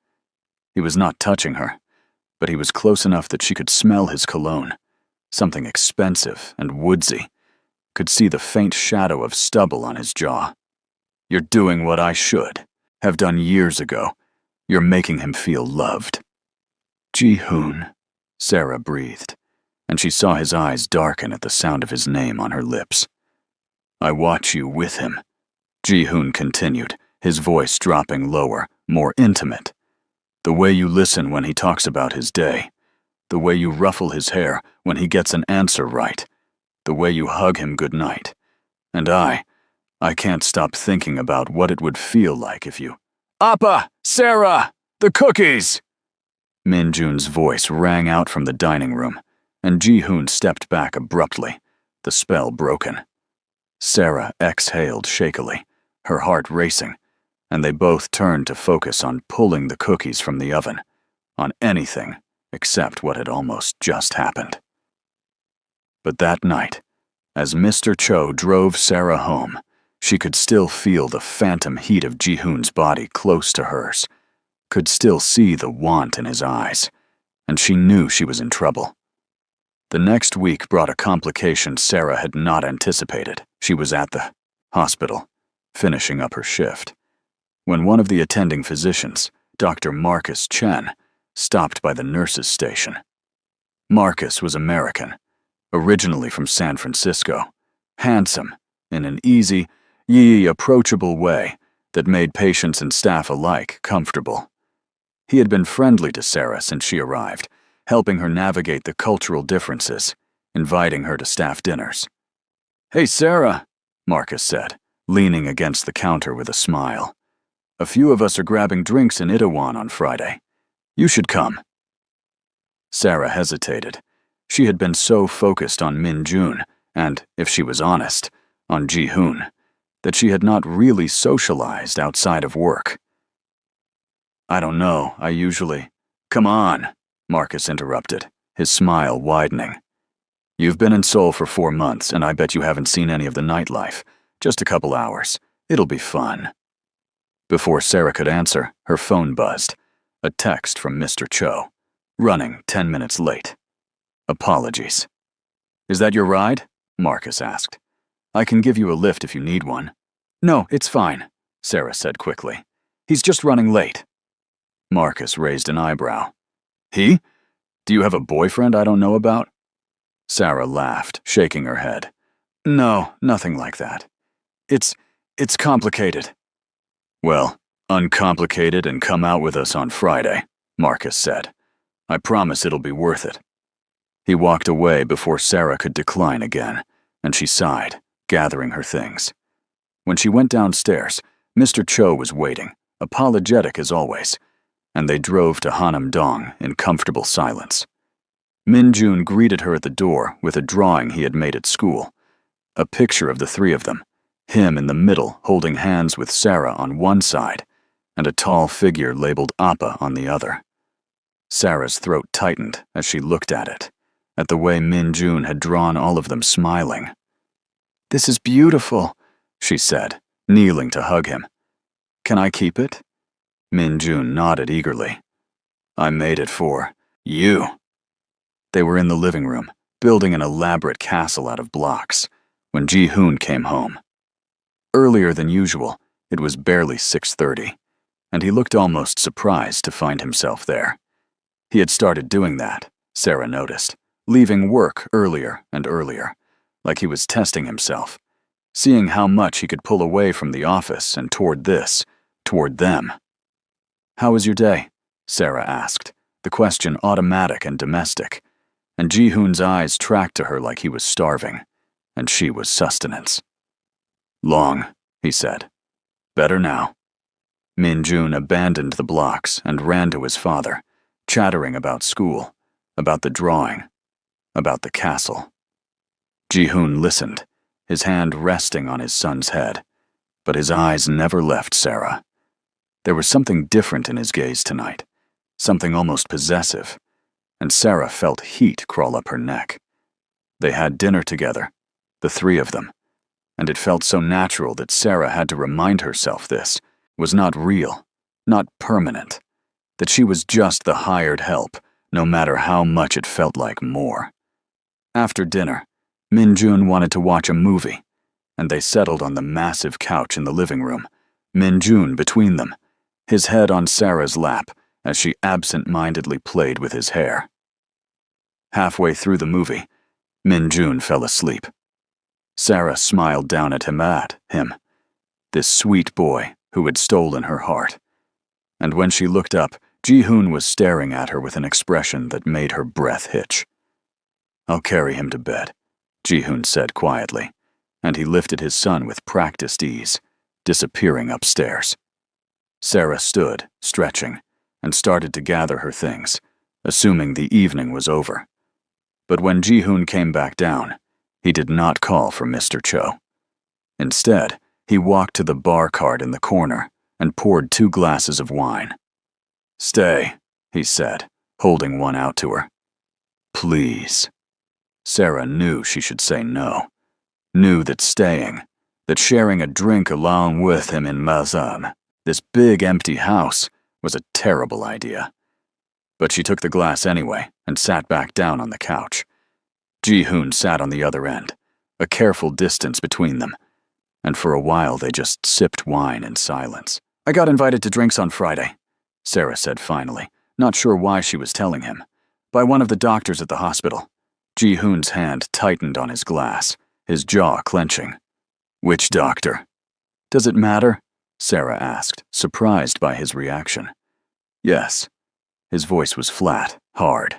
He was not touching her, but he was close enough that she could smell his cologne, something expensive and woodsy, could see the faint shadow of stubble on his jaw. "You're doing what I should have done years ago. You're making him feel loved." "Ji-hoon," Sarah breathed, and she saw his eyes darken at the sound of his name on her lips. "I watch you with him," Ji-hoon continued, his voice dropping lower, more intimate. "The way you listen when he talks about his day, the way you ruffle his hair when he gets an answer right, the way you hug him goodnight. And I can't stop thinking about what it would feel like if you—" "Appa! Sarah! The cookies!" Min-jun's voice rang out from the dining room, and Ji-hoon stepped back abruptly, the spell broken. Sarah exhaled shakily, her heart racing, and they both turned to focus on pulling the cookies from the oven, on anything except what had almost just happened. But that night, as Mr. Cho drove Sarah home, she could still feel the phantom heat of Ji-hoon's body close to hers, could still see the want in his eyes, and she knew she was in trouble. The next week brought a complication Sarah had not anticipated. She was at the hospital, finishing up her shift, when one of the attending physicians, Dr. Marcus Chen, stopped by the nurses' station. Marcus was American, originally from San Francisco, handsome, in an easy, approachable way that made patients and staff alike comfortable. He had been friendly to Sarah since she arrived, helping her navigate the cultural differences, inviting her to staff dinners. "Hey, Sarah," Marcus said, leaning against the counter with a smile. "A few of us are grabbing drinks in Itaewon on Friday. You should come." Sarah hesitated. She had been so focused on Min-jun, and, if she was honest, on Ji-hoon, that she had not really socialized outside of work. "I don't know, I usually—" "Come on," Marcus interrupted, his smile widening. "You've been in Seoul for 4 months, and I bet you haven't seen any of the nightlife. Just a couple hours. It'll be fun." Before Sarah could answer, her phone buzzed. A text from Mr. Cho, running 10 minutes late. "Apologies." "Is that your ride?" Marcus asked. "I can give you a lift if you need one." "No, it's fine," Sarah said quickly. "He's just running late." Marcus raised an eyebrow. He? Do you have a boyfriend I don't know about? Sarah laughed, shaking her head. No, nothing like that. It's complicated. Well, uncomplicate it and come out with us on Friday, Marcus said. I promise it'll be worth it. He walked away before Sarah could decline again, and she sighed, gathering her things. When she went downstairs, Mr. Cho was waiting, apologetic as always, and they drove to Hanam-dong in comfortable silence. Min-jun greeted her at the door with a drawing he had made at school, a picture of the three of them, him in the middle holding hands with Sarah on one side, and a tall figure labeled Appa on the other. Sarah's throat tightened as she looked at it, at the way Min-jun had drawn all of them smiling. This is beautiful, she said, kneeling to hug him. Can I keep it? Min-jun nodded eagerly. I made it for you. They were in the living room, building an elaborate castle out of blocks, when Ji-hoon came home. Earlier than usual, it was barely 6:30, and he looked almost surprised to find himself there. He had started doing that, Sarah noticed, leaving work earlier and earlier, like he was testing himself, seeing how much he could pull away from the office and toward them. How was your day? Sarah asked, the question automatic and domestic, and Ji-hoon's eyes tracked to her like he was starving, and she was sustenance. Long, he said. Better now. Min-jun abandoned the blocks and ran to his father, chattering about school, about the drawing, about the castle. Ji-hoon listened, his hand resting on his son's head, but his eyes never left Sarah. There was something different in his gaze tonight, something almost possessive, and Sarah felt heat crawl up her neck. They had dinner together, the three of them, and it felt so natural that Sarah had to remind herself this was not real, not permanent, that she was just the hired help, no matter how much it felt like more. After dinner, Min-jun wanted to watch a movie, and they settled on the massive couch in the living room, Min-jun between them, his head on Sarah's lap as she absent-mindedly played with his hair. Halfway through the movie, Min-jun fell asleep. Sarah smiled down at him, this sweet boy who had stolen her heart. And when she looked up, Ji-hoon was staring at her with an expression that made her breath hitch. I'll carry him to bed, Ji-hoon said quietly, and he lifted his son with practiced ease, disappearing upstairs. Sarah stood, stretching, and started to gather her things, assuming the evening was over. But when Ji-hoon came back down, he did not call for Mr. Cho. Instead, he walked to the bar cart in the corner and poured 2 glasses of wine. Stay, he said, holding one out to her. Please. Sarah knew she should say no, knew that staying, that sharing a drink along with him in Mazan, this big empty house, was a terrible idea. But she took the glass anyway and sat back down on the couch. Ji-hoon sat on the other end, a careful distance between them, and for a while they just sipped wine in silence. I got invited to drinks on Friday, Sarah said finally, not sure why she was telling him, by one of the doctors at the hospital. Ji-hoon's hand tightened on his glass, his jaw clenching. Which doctor? Does it matter? Sarah asked, surprised by his reaction. Yes. His voice was flat, hard.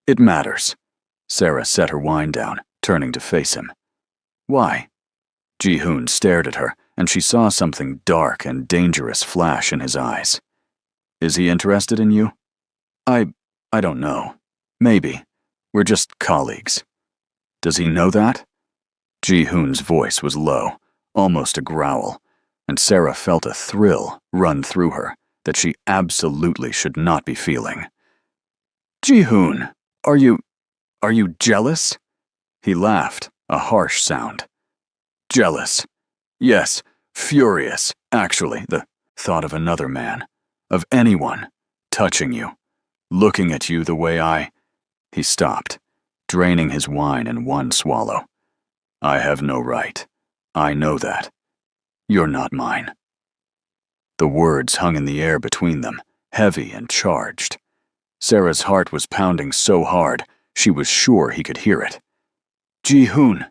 It matters. Sarah set her wine down, turning to face him. Why? Ji-hoon stared at her, and she saw something dark and dangerous flash in his eyes. Is he interested in you? I don't know. Maybe. We're just colleagues. Does he know that? Ji-hoon's voice was low, almost a growl, and Sarah felt a thrill run through her that she absolutely should not be feeling. Ji-hoon, are you jealous? He laughed, a harsh sound. Jealous. Yes, furious, actually, the thought of another man, of anyone, touching you, looking at you the way I... He stopped, draining his wine in one swallow. I have no right. I know that. You're not mine. The words hung in the air between them, heavy and charged. Sarah's heart was pounding so hard, she was sure he could hear it. "Ji-hoon,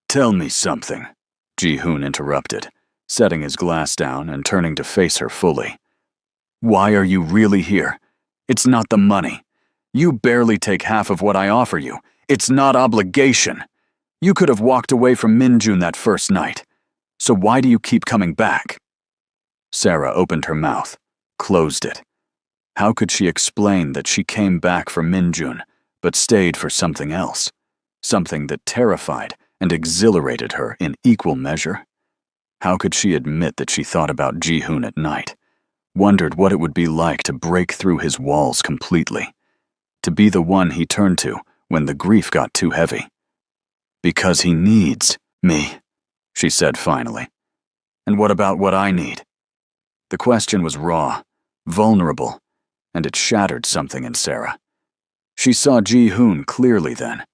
tell me something," Ji-hoon interrupted, setting his glass down and turning to face her fully. "Why are you really here? It's not the money. You barely take half of what I offer you. It's not obligation. You could have walked away from Minjun that first night. So why do you keep coming back?" Sarah opened her mouth, closed it. How could she explain that she came back for Minjun, but stayed for something else? Something that terrified and exhilarated her in equal measure? How could she admit that she thought about Ji-hoon at night, wondered what it would be like to break through his walls completely, to be the one he turned to when the grief got too heavy? "Because he needs me," she said finally. "And what about what I need?" The question was raw, vulnerable, and it shattered something in Sarah. She saw Ji-hoon clearly then,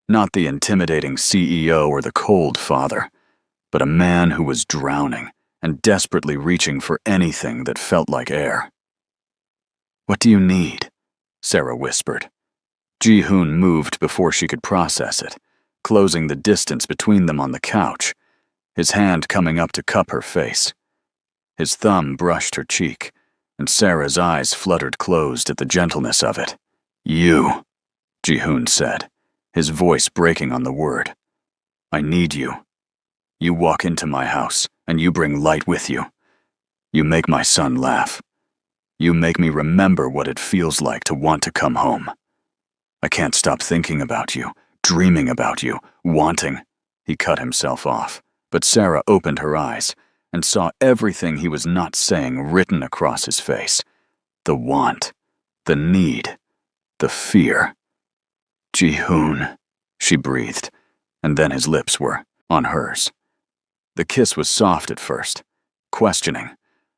not the intimidating CEO or the cold father, but a man who was drowning and desperately reaching for anything that felt like air. "What do you need?" Sarah whispered. Ji-hoon moved before she could process it, closing the distance between them on the couch, his hand coming up to cup her face. His thumb brushed her cheek, and Sarah's eyes fluttered closed at the gentleness of it. "You," Ji-hoon said, his voice breaking on the word. "I need you. You walk into my house, and you bring light with you. You make my son laugh. You make me remember what it feels like to want to come home. I can't stop thinking about you, dreaming about you, wanting." He cut himself off, but Sarah opened her eyes and saw everything he was not saying written across his face. The want, the need, the fear. "Ji-hoon," she breathed, and then his lips were on hers. The kiss was soft at first, questioning,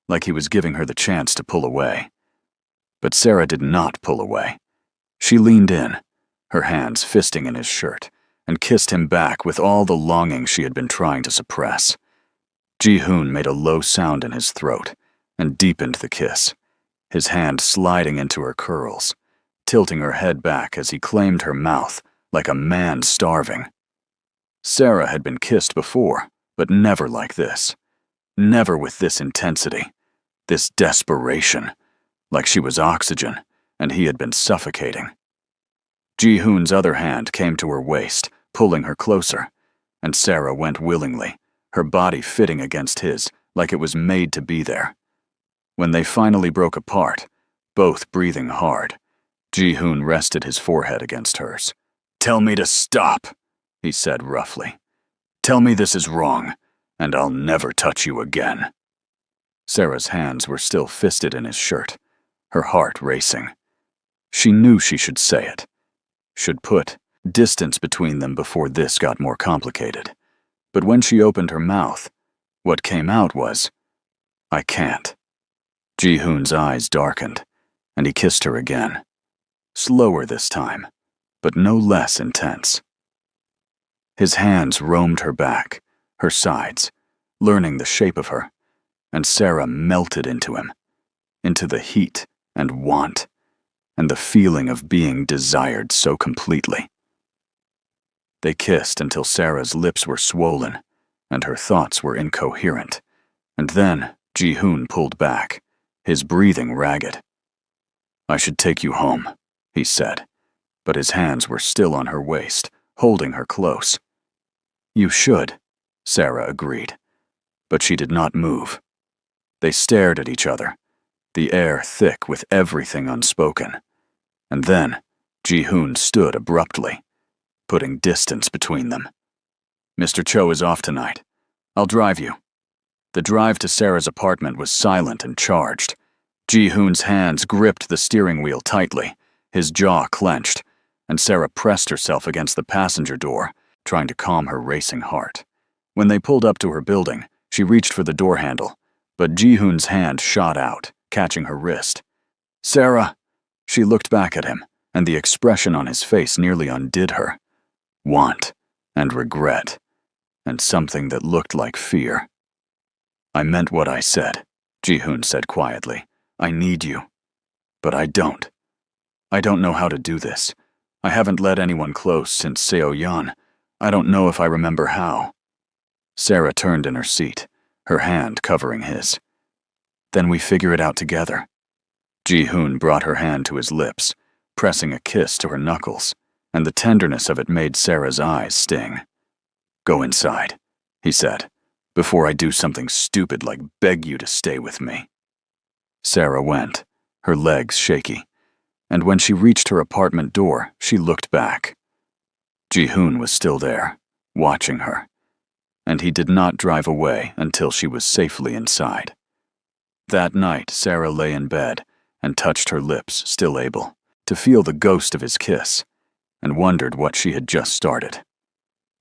like he was giving her the chance to pull away. But Sarah did not pull away. She leaned in, her hands fisting in his shirt, and kissed him back with all the longing she had been trying to suppress. Ji-hoon made a low sound in his throat and deepened the kiss, his hand sliding into her curls, tilting her head back as he claimed her mouth like a man starving. Sarah had been kissed before, but never like this. Never with this intensity, this desperation, like she was oxygen and he had been suffocating. Ji-hoon's other hand came to her waist, pulling her closer, and Sarah went willingly, her body fitting against his like it was made to be there. When they finally broke apart, both breathing hard, Ji-hoon rested his forehead against hers. "Tell me to stop," he said roughly. "Tell me this is wrong, and I'll never touch you again." Sarah's hands were still fisted in his shirt, her heart racing. She knew she should say it, should put distance between them before this got more complicated. But when she opened her mouth, what came out was, "I can't." Ji-hoon's eyes darkened, and he kissed her again. Slower this time, but no less intense. His hands roamed her back, her sides, learning the shape of her, and Sarah melted into him, into the heat and want, and the feeling of being desired so completely. They kissed until Sarah's lips were swollen, and her thoughts were incoherent, and then Ji-hoon pulled back, his breathing ragged. "I should take you home," he said, but his hands were still on her waist, holding her close. "You should," Sarah agreed, but she did not move. They stared at each other, the air thick with everything unspoken. And then Ji-hoon stood abruptly, putting distance between them. "Mr. Cho is off tonight. I'll drive you." The drive to Sarah's apartment was silent and charged. Ji-hoon's hands gripped the steering wheel tightly, his jaw clenched, and Sarah pressed herself against the passenger door, trying to calm her racing heart. When they pulled up to her building, she reached for the door handle, but Ji-hoon's hand shot out, catching her wrist. "Sarah!" She looked back at him, and the expression on his face nearly undid her. Want, and regret, and something that looked like fear. "I meant what I said," Ji-hoon said quietly. "I need you." But I don't. I don't know how to do this. I haven't led anyone close since Seo-yeon. I don't know if I remember how. Sarah turned in her seat, her hand covering his. Then we figure it out together. Ji-hoon brought her hand to his lips, pressing a kiss to her knuckles, and the tenderness of it made Sarah's eyes sting. Go inside, he said, before I do something stupid like beg you to stay with me. Sarah went, her legs shaky, and when she reached her apartment door, she looked back. Ji-hoon was still there, watching her, and he did not drive away until she was safely inside. That night, Sarah lay in bed and touched her lips, still able to feel the ghost of his kiss, and wondered what she had just started.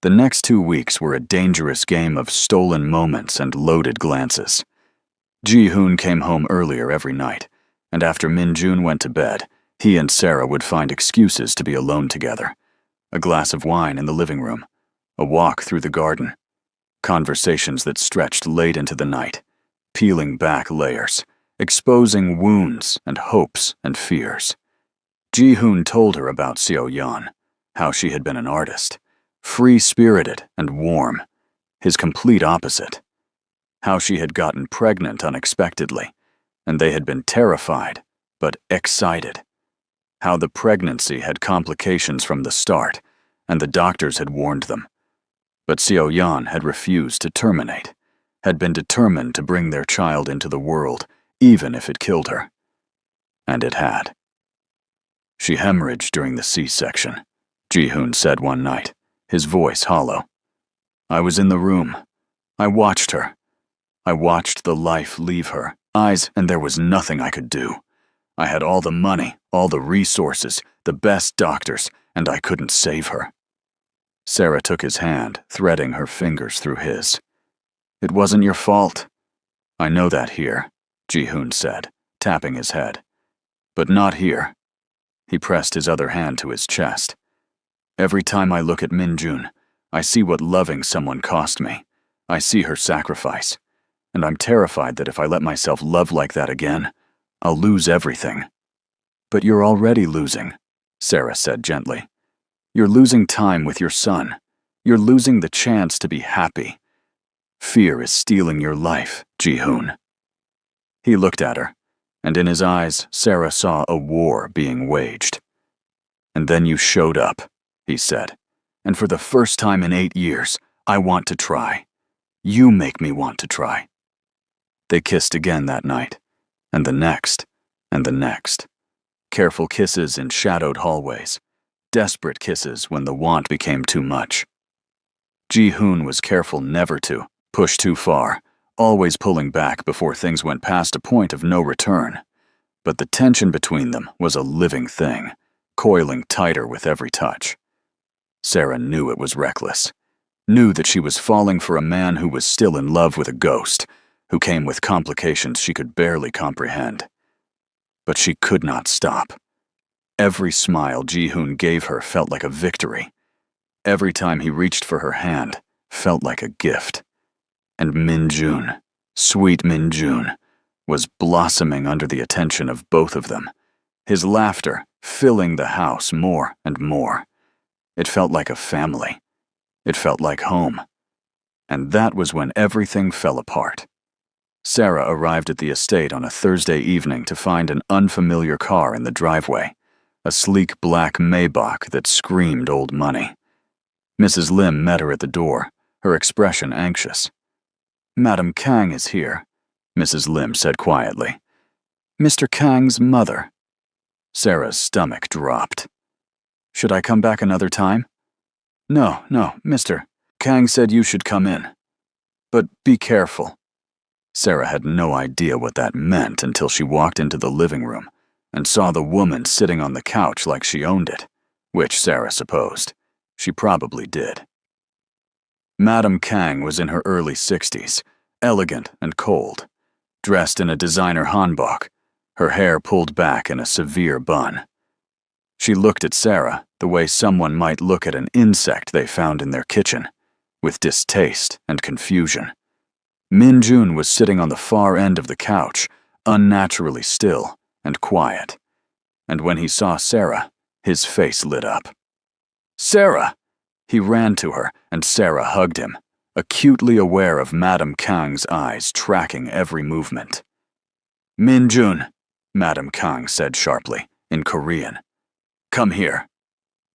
The next 2 weeks were a dangerous game of stolen moments and loaded glances. Ji-hoon came home earlier every night, and after Min-jun went to bed, he and Sarah would find excuses to be alone together. A glass of wine in the living room, a walk through the garden, conversations that stretched late into the night, peeling back layers, exposing wounds and hopes and fears. Ji-hoon told her about Seo-yeon, how she had been an artist, free-spirited and warm, his complete opposite. How she had gotten pregnant unexpectedly, and they had been terrified, but excited. How the pregnancy had complications from the start, and the doctors had warned them. But Seo-yeon had refused to terminate, had been determined to bring their child into the world, even if it killed her. And it had. She hemorrhaged during the C-section, Ji-hoon said one night, his voice hollow. I was in the room. I watched her. I watched the life leave her eyes, and there was nothing I could do. I had all the money, all the resources, the best doctors, and I couldn't save her. Sarah took his hand, threading her fingers through his. It wasn't your fault. I know that here, Ji-hoon said, tapping his head. But not here. He pressed his other hand to his chest. Every time I look at Min-jun, I see what loving someone cost me. I see her sacrifice. And I'm terrified that if I let myself love like that again, I'll lose everything. But you're already losing, Sarah said gently. You're losing time with your son. You're losing the chance to be happy. Fear is stealing your life, Ji-hoon. He looked at her, and in his eyes, Sarah saw a war being waged. And then you showed up, he said, and for the first time in 8 years, I want to try. You make me want to try. They kissed again that night, and the next, and the next. Careful kisses in shadowed hallways, desperate kisses when the want became too much. Ji-hoon was careful never to push too far, always pulling back before things went past a point of no return. But the tension between them was a living thing, coiling tighter with every touch. Sarah knew it was reckless, knew that she was falling for a man who was still in love with a ghost, who came with complications she could barely comprehend. But she could not stop. Every smile Ji-hoon gave her felt like a victory. Every time he reached for her hand felt like a gift. And Min-jun, sweet Min-jun, was blossoming under the attention of both of them, his laughter filling the house more and more. It felt like a family. It felt like home. And that was when everything fell apart. Sarah arrived at the estate on a Thursday evening to find an unfamiliar car in the driveway, a sleek black Maybach that screamed old money. Mrs. Lim met her at the door, her expression anxious. Madam Kang is here, Mrs. Lim said quietly. Mr. Kang's mother. Sarah's stomach dropped. Should I come back another time? No, Mr. Kang said you should come in. But be careful. Sarah had no idea what that meant until she walked into the living room and saw the woman sitting on the couch like she owned it, which Sarah supposed. She probably did. Madam Kang was in her early 60s, elegant and cold, dressed in a designer hanbok, her hair pulled back in a severe bun. She looked at Sarah the way someone might look at an insect they found in their kitchen, with distaste and confusion. Min-jun was sitting on the far end of the couch, unnaturally still and quiet, and when he saw Sarah, his face lit up. "Sarah!" He ran to her, and Sarah hugged him, acutely aware of Madame Kang's eyes tracking every movement. "Min-jun," Madame Kang said sharply, in Korean. "Come here."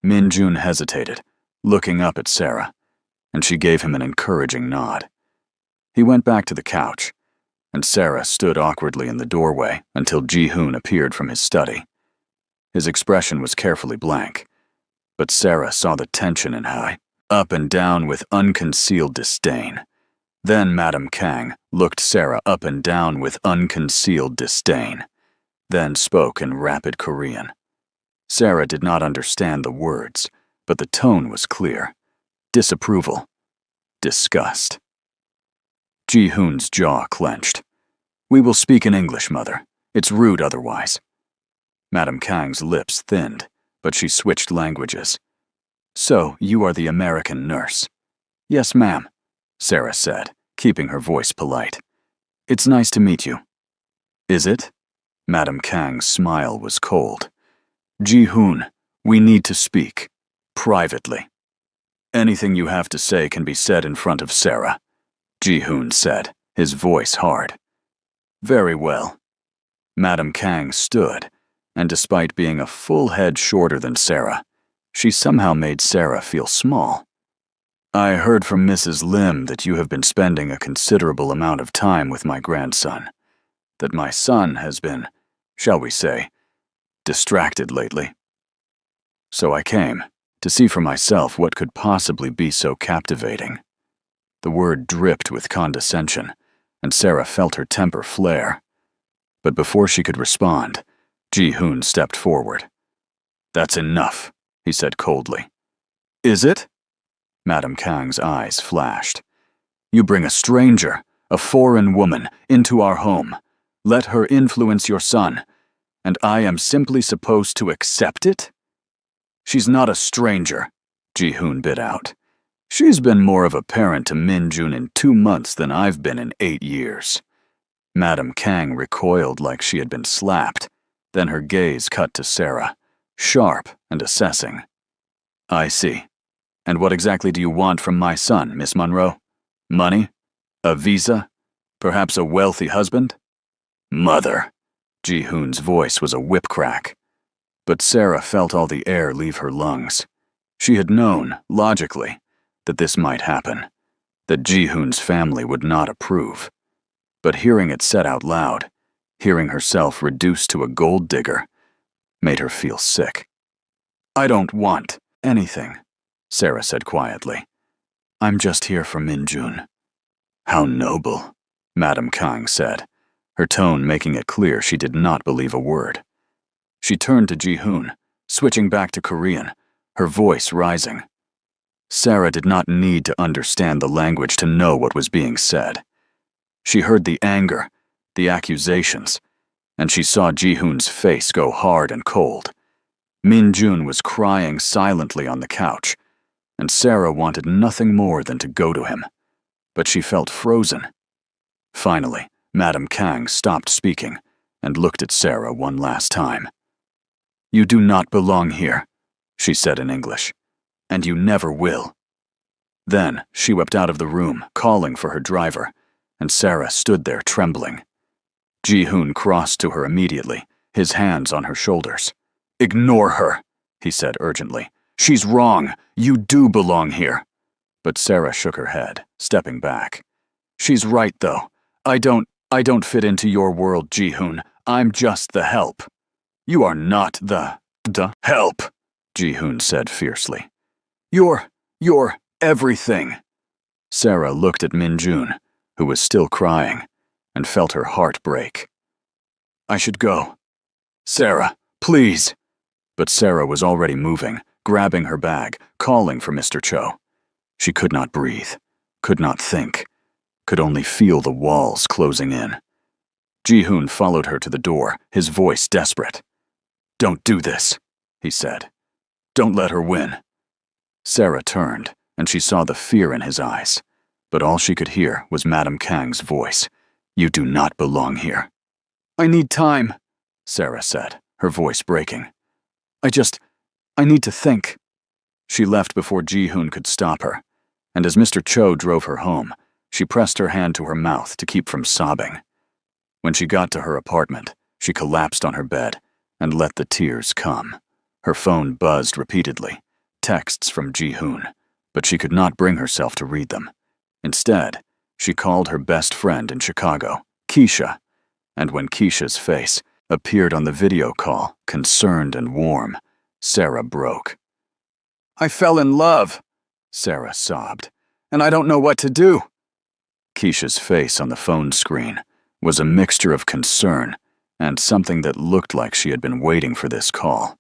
Min-jun hesitated, looking up at Sarah, and she gave him an encouraging nod. He went back to the couch, and Sarah stood awkwardly in the doorway until Ji-hoon appeared from his study. His expression was carefully blank, but Sarah saw the tension in high, up and down with unconcealed disdain. Then Madame Kang looked Sarah up and down with unconcealed disdain, then spoke in rapid Korean. Sarah did not understand the words, but the tone was clear. Disapproval. Disgust. Ji-hoon's jaw clenched. "We will speak in English, Mother. It's rude otherwise." Madame Kang's lips thinned, but she switched languages. "So, you are the American nurse?" "Yes, ma'am," Sarah said, keeping her voice polite. "It's nice to meet you." "Is it?" Madame Kang's smile was cold. "Ji-hoon, we need to speak. Privately." "Anything you have to say can be said in front of Sarah," Ji-hoon said, his voice hard. "Very well." Madame Kang stood, and despite being a full head shorter than Sarah, she somehow made Sarah feel small. "I heard from Mrs. Lim that you have been spending a considerable amount of time with my grandson, that my son has been, shall we say, distracted lately. So I came to see for myself what could possibly be so captivating." The word dripped with condescension, and Sarah felt her temper flare. But before she could respond, Ji-hoon stepped forward. "That's enough," he said coldly. "Is it?" Madame Kang's eyes flashed. "You bring a stranger, a foreign woman, into our home. Let her influence your son, and I am simply supposed to accept it?" "She's not a stranger," Ji-hoon bit out. "She's been more of a parent to Min-jun in 2 months than I've been in 8 years. Madame Kang recoiled like she had been slapped, then her gaze cut to Sarah, sharp and assessing. "I see. And what exactly do you want from my son, Miss Monroe? Money? A visa? Perhaps a wealthy husband?" "Mother!" Ji-hoon's voice was a whip crack. But Sarah felt all the air leave her lungs. She had known, logically, that this might happen, that Ji-hoon's family would not approve. But hearing it said out loud, hearing herself reduced to a gold digger, made her feel sick. "I don't want anything," Sarah said quietly. "I'm just here for Min-jun." "How noble," Madame Kang said, her tone making it clear she did not believe a word. She turned to Ji-hoon, switching back to Korean, her voice rising. Sarah did not need to understand the language to know what was being said. She heard the anger, the accusations, and she saw Ji-hoon's face go hard and cold. Min-jun was crying silently on the couch, and Sarah wanted nothing more than to go to him. But she felt frozen. Finally, Madame Kang stopped speaking and looked at Sarah one last time. "You do not belong here," she said in English, "and you never will." Then she whipped out of the room, calling for her driver, and Sarah stood there trembling. Ji-hoon crossed to her immediately, his hands on her shoulders. "Ignore her," he said urgently. "She's wrong. You do belong here." But Sarah shook her head, stepping back. "She's right, though. I don't fit into your world, Ji-hoon. I'm just the help." "You are not the help," Ji-hoon said fiercely. You're everything." Sarah looked at Min-jun, who was still crying, and felt her heart break. "I should go. Sarah, please." But Sarah was already moving, grabbing her bag, calling for Mr. Cho. She could not breathe, could not think, could only feel the walls closing in. Ji-hoon followed her to the door, his voice desperate. "Don't do this," he said. "Don't let her win." Sarah turned, and she saw the fear in his eyes, but all she could hear was Madame Kang's voice. "You do not belong here." "I need time," Sarah said, her voice breaking. I need to think. She left before Ji-hoon could stop her, and as Mr. Cho drove her home, she pressed her hand to her mouth to keep from sobbing. When she got to her apartment, she collapsed on her bed and let the tears come. Her phone buzzed repeatedly, texts from Ji-hoon, but she could not bring herself to read them. Instead, she called her best friend in Chicago, Keisha, and when Keisha's face appeared on the video call, concerned and warm, Sarah broke. "I fell in love," Sarah sobbed, "and I don't know what to do." Keisha's face on the phone screen was a mixture of concern and something that looked like she had been waiting for this call.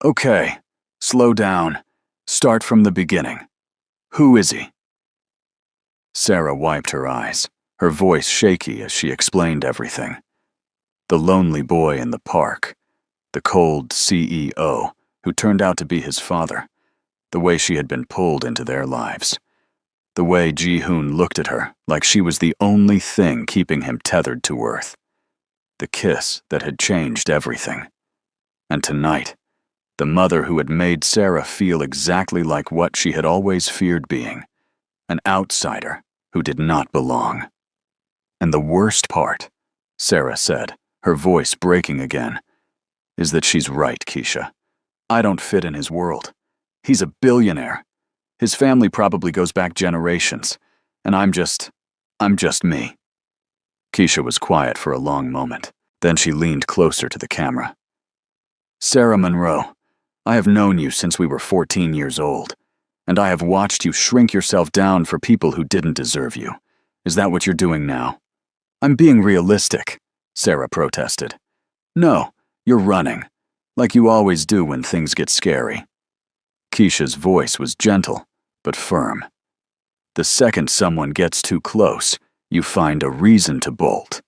"Okay, slow down. Start from the beginning. Who is he?" Sarah wiped her eyes, her voice shaky as she explained everything. The lonely boy in the park, the cold CEO who turned out to be his father, the way she had been pulled into their lives, the way Ji-hoon looked at her like she was the only thing keeping him tethered to Earth, the kiss that had changed everything. And tonight, the mother who had made Sarah feel exactly like what she had always feared being, an outsider who did not belong. And the worst part, Sarah said, her voice breaking again, is that she's right, Keisha. I don't fit in his world. He's a billionaire. His family probably goes back generations, and I'm just me. Keisha was quiet for a long moment. Then she leaned closer to the camera. "Sarah Monroe, I have known you since we were 14 years old, and I have watched you shrink yourself down for people who didn't deserve you. Is that what you're doing now?" "I'm being realistic," Sarah protested. "No, you're running, like you always do when things get scary." Keisha's voice was gentle, but firm. "The second someone gets too close, you find a reason to bolt.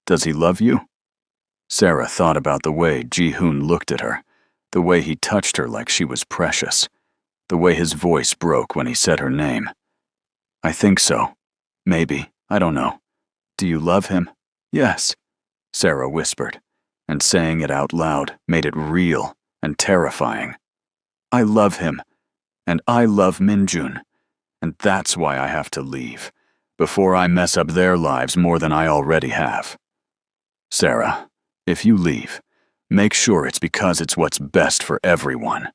Does he love you?" Sarah thought about the way Ji-hoon looked at her, the way he touched her like she was precious, the way his voice broke when he said her name. "I think so. Maybe. I don't know. Do you love him?" "Yes," Sarah whispered, and saying it out loud made it real and terrifying. "I love him, and I love Min-jun, and that's why I have to leave, before I mess up their lives more than I already have. Sarah, if you leave, make sure it's because it's what's best for everyone,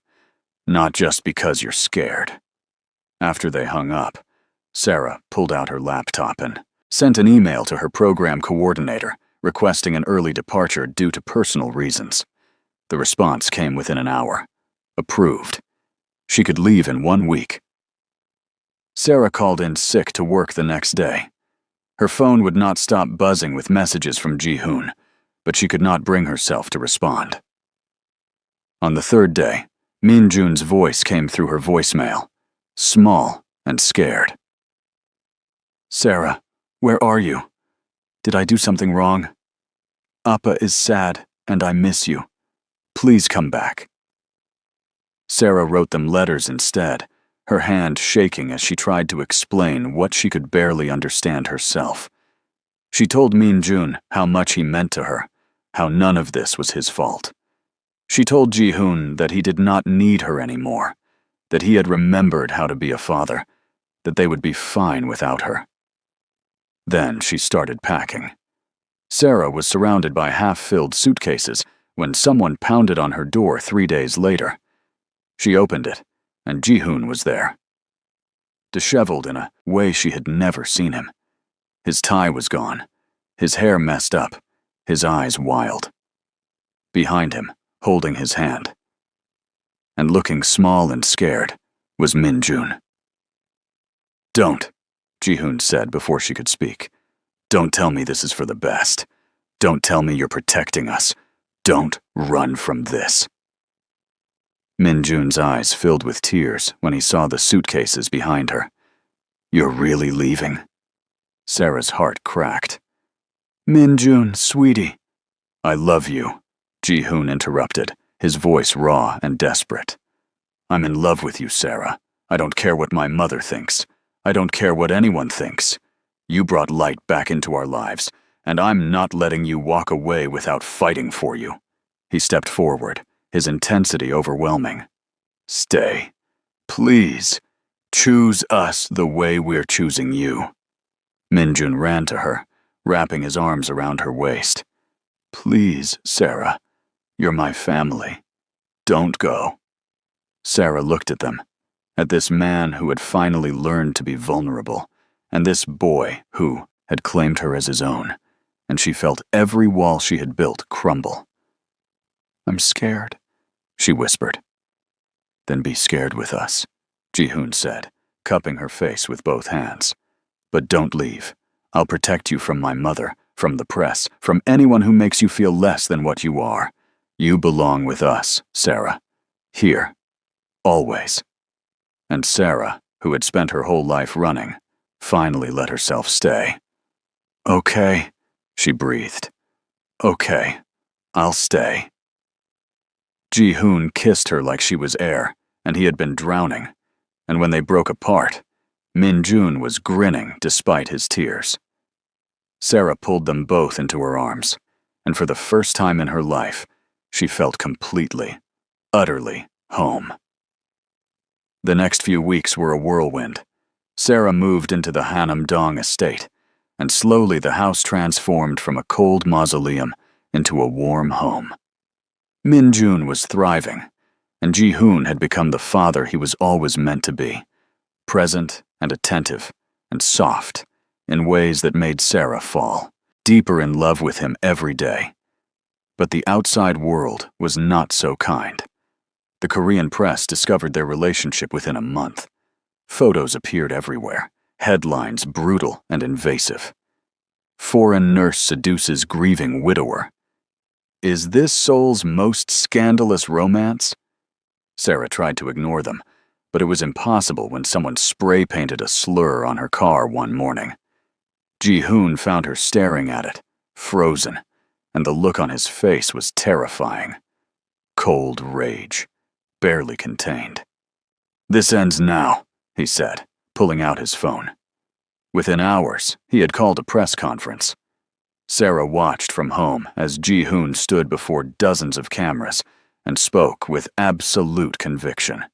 not just because you're scared." After they hung up, Sarah pulled out her laptop and sent an email to her program coordinator requesting an early departure due to personal reasons. The response came within an hour. Approved. She could leave in 1 week. Sarah called in sick to work the next day. Her phone would not stop buzzing with messages from Ji-hoon, but she could not bring herself to respond. On the third day, Min-jun's voice came through her voicemail, small and scared. "Sarah, where are you? Did I do something wrong? Appa is sad, and I miss you. Please come back." Sarah wrote them letters instead, her hand shaking as she tried to explain what she could barely understand herself. She told Min-jun how much he meant to her, how none of this was his fault. She told Ji-hoon that he did not need her anymore, that he had remembered how to be a father, that they would be fine without her. Then she started packing. Sarah was surrounded by half-filled suitcases when someone pounded on her door 3 days later. She opened it, and Ji-hoon was there. Disheveled in a way she had never seen him. His tie was gone, his hair messed up, his eyes wild. Behind him, holding his hand, and looking small and scared, was Min-jun. "Don't," Ji-hoon said before she could speak. "Don't tell me this is for the best. Don't tell me you're protecting us. Don't run from this." Min-jun's eyes filled with tears when he saw the suitcases behind her. "You're really leaving?" Sarah's heart cracked. "Min-jun, sweetie." "I love you," Ji-hoon interrupted, his voice raw and desperate. "I'm in love with you, Sarah. I don't care what my mother thinks. I don't care what anyone thinks. You brought light back into our lives, and I'm not letting you walk away without fighting for you." He stepped forward, his intensity overwhelming. Stay. Please. Choose us the way we're choosing you. Minjun ran to her, wrapping his arms around her waist. Please, Sarah. You're my family. Don't go. Sarah looked at them, at this man who had finally learned to be vulnerable, and this boy who had claimed her as his own, and she felt every wall she had built crumble. I'm scared, she whispered. Then be scared with us, Ji-hoon said, cupping her face with both hands. But don't leave. I'll protect you from my mother, from the press, from anyone who makes you feel less than what you are. You belong with us, Sarah. Here. Always. And Sarah, who had spent her whole life running, finally let herself stay. Okay, she breathed. Okay, I'll stay. Ji-hoon kissed her like she was air, and he had been drowning, and when they broke apart, Minjun was grinning despite his tears. Sarah pulled them both into her arms, and for the first time in her life, she felt completely, utterly home. The next few weeks were a whirlwind. Sarah moved into the Hanam-dong estate, and slowly the house transformed from a cold mausoleum into a warm home. Minjun was thriving, and Ji-hoon had become the father he was always meant to be, present and attentive and soft in ways that made Sarah fall, deeper in love with him every day. But the outside world was not so kind. The Korean press discovered their relationship within a month. Photos appeared everywhere, headlines brutal and invasive. Foreign nurse seduces grieving widower. Is this Seoul's most scandalous romance? Sarah tried to ignore them, but it was impossible when someone spray-painted a slur on her car one morning. Ji-hoon found her staring at it, frozen, and the look on his face was terrifying. Cold rage, barely contained. This ends now, he said, pulling out his phone. Within hours, he had called a press conference. Sarah watched from home as Ji-hoon stood before dozens of cameras and spoke with absolute conviction.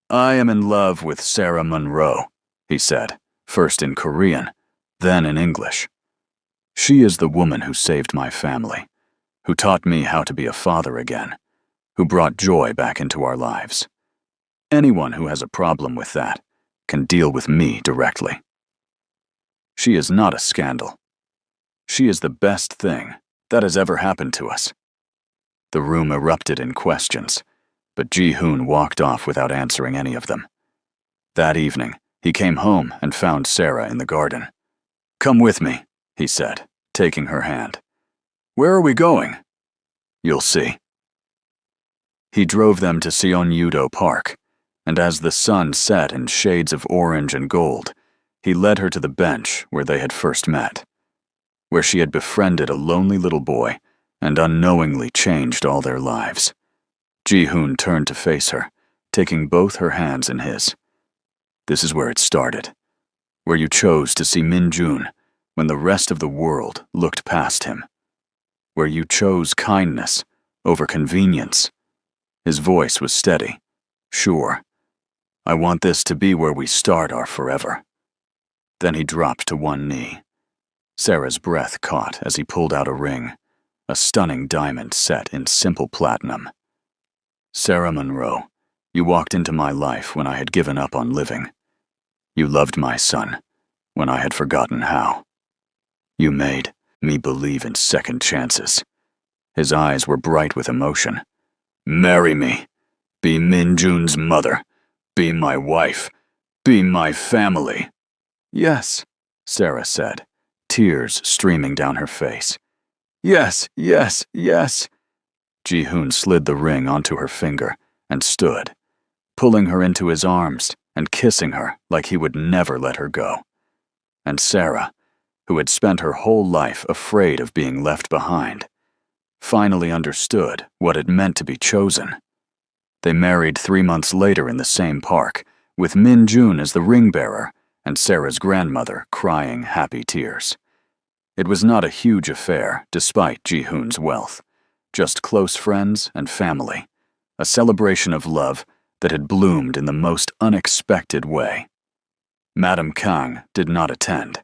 I am in love with Sarah Monroe, he said, first in Korean, then in English. She is the woman who saved my family, who taught me how to be a father again, who brought joy back into our lives. Anyone who has a problem with that can deal with me directly. She is not a scandal. She is the best thing that has ever happened to us. The room erupted in questions, but Ji-hoon walked off without answering any of them. That evening, he came home and found Sarah in the garden. Come with me, he said, taking her hand. Where are we going? You'll see. He drove them to Seon-Yudo Park, and as the sun set in shades of orange and gold, he led her to the bench where they had first met, where she had befriended a lonely little boy and unknowingly changed all their lives. Ji-hoon turned to face her, taking both her hands in his. This is where it started, where you chose to see Minjun when the rest of the world looked past him, where you chose kindness over convenience. His voice was steady, sure. I want this to be where we start our forever. Then he dropped to one knee. Sarah's breath caught as he pulled out a ring, a stunning diamond set in simple platinum. Sarah Monroe, you walked into my life when I had given up on living. You loved my son when I had forgotten how. You made me believe in second chances. His eyes were bright with emotion. Marry me. Be Minjun's mother. Be my wife. Be my family. Yes, Sarah said, tears streaming down her face. Yes, yes, yes. Ji-hoon slid the ring onto her finger and stood, pulling her into his arms and kissing her like he would never let her go. And Sarah, who had spent her whole life afraid of being left behind, finally understood what it meant to be chosen. They married 3 months later in the same park, with Minjun as the ring bearer and Sarah's grandmother crying happy tears. It was not a huge affair, despite Ji-hoon's wealth, just close friends and family, a celebration of love that had bloomed in the most unexpected way. Madame Kang did not attend,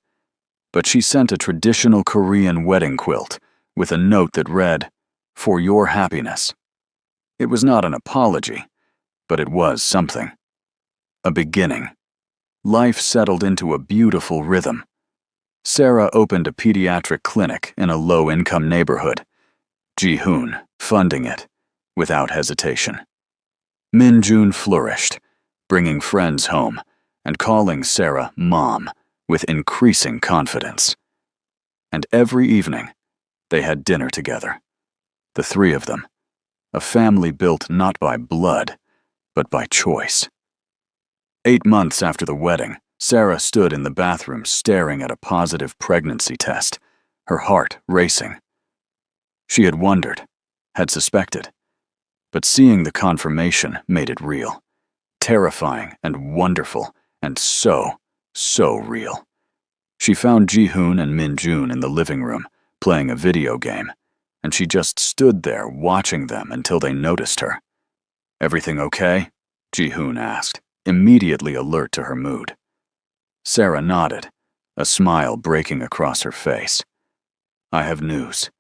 but she sent a traditional Korean wedding quilt with a note that read, "For your happiness." It was not an apology, but it was something. A beginning. Life settled into a beautiful rhythm. Sarah opened a pediatric clinic in a low-income neighborhood, Ji-hoon funding it without hesitation. Min-jun flourished, bringing friends home and calling Sarah Mom with increasing confidence. And every evening, they had dinner together. The three of them, a family built not by blood, but by choice. 8 months after the wedding, Sarah stood in the bathroom staring at a positive pregnancy test, her heart racing. She had wondered, had suspected, but seeing the confirmation made it real, terrifying and wonderful, and so real. She found Ji-hoon and Min-jun in the living room, playing a video game, and she just stood there watching them until they noticed her. "Everything okay?" Ji-hoon asked, immediately alert to her mood. Sarah nodded, a smile breaking across her face. "I have news."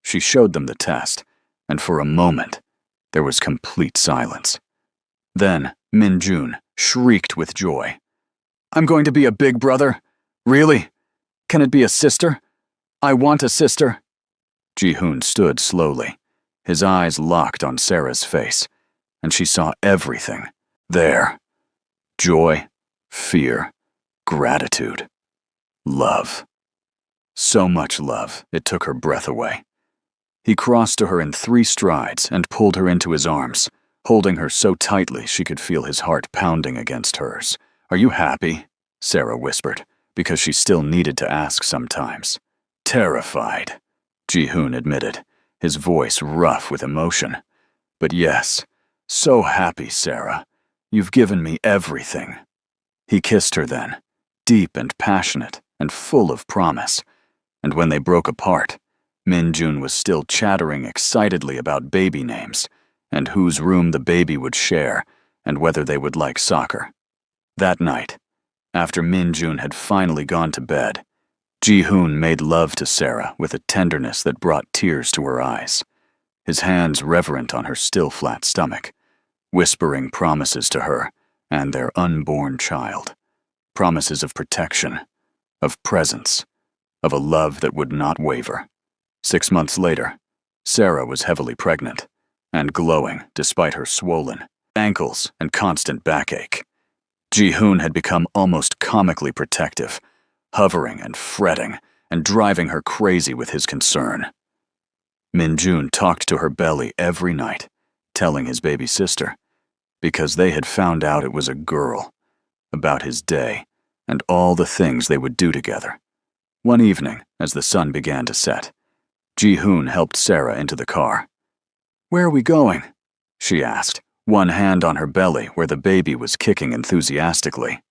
She showed them the test, and for a moment, there was complete silence. Then Min-jun shrieked with joy. "I'm going to be a big brother? Really? Can it be a sister? I want a sister." Ji-hoon stood slowly, his eyes locked on Sarah's face, and she saw everything there. Joy, fear, gratitude, love. So much love, it took her breath away. He crossed to her in 3 strides and pulled her into his arms, holding her so tightly she could feel his heart pounding against hers. "Are you happy?" Sarah whispered, because she still needed to ask sometimes. "Terrified," Ji-hoon admitted, his voice rough with emotion. "But yes, so happy, Sarah. You've given me everything." He kissed her then, deep and passionate and full of promise, and when they broke apart, Min-jun was still chattering excitedly about baby names and whose room the baby would share and whether they would like soccer. That night, after Min-jun had finally gone to bed, Ji-hoon made love to Sarah with a tenderness that brought tears to her eyes, his hands reverent on her still flat stomach, whispering promises to her and their unborn child, promises of protection, of presence, of a love that would not waver. 6 months later, Sarah was heavily pregnant and glowing despite her swollen ankles and constant backache. Ji-hoon had become almost comically protective, hovering and fretting and driving her crazy with his concern. Min-jun talked to her belly every night, telling his baby sister, because they had found out it was a girl, about his day and all the things they would do together. One evening, as the sun began to set, Ji-hoon helped Sarah into the car. "Where are we going?" she asked, one hand on her belly where the baby was kicking enthusiastically.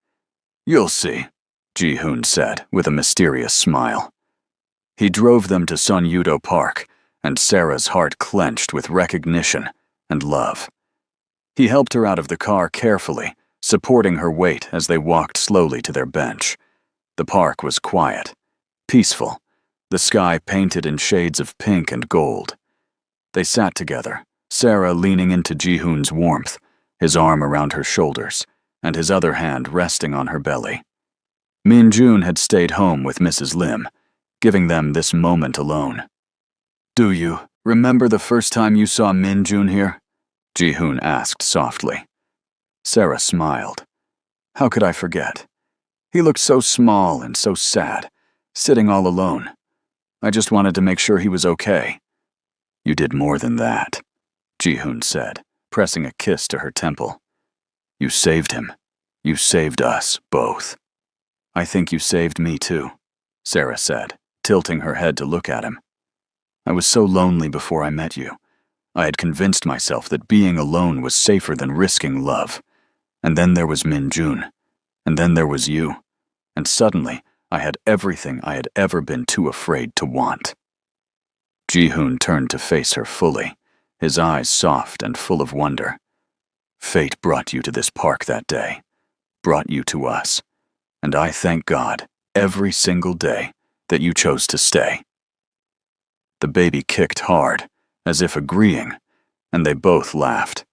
"You'll see," Ji-hoon said with a mysterious smile. He drove them to Sun-yudo Park, and Sarah's heart clenched with recognition and love. He helped her out of the car carefully, supporting her weight as they walked slowly to their bench. The park was quiet, peaceful, the sky painted in shades of pink and gold. They sat together, Sarah leaning into Ji-hoon's warmth, his arm around her shoulders, and his other hand resting on her belly. Min-jun had stayed home with Mrs. Lim, giving them this moment alone. "Do you remember the first time you saw Min-jun here?" Ji-hoon asked softly. Sarah smiled. "How could I forget? He looked so small and so sad, sitting all alone. I just wanted to make sure he was okay." "You did more than that," Ji-hoon said, pressing a kiss to her temple. "You saved him. You saved us, both." "I think you saved me too," Sarah said, tilting her head to look at him. "I was so lonely before I met you. I had convinced myself that being alone was safer than risking love. And then there was Min-jun. And then there was you. And suddenly, I had everything I had ever been too afraid to want." Ji-hoon turned to face her fully, his eyes soft and full of wonder. Fate brought you to this park that day, brought you to us, and I thank God every single day that you chose to stay. The baby kicked hard, as if agreeing, and they both laughed.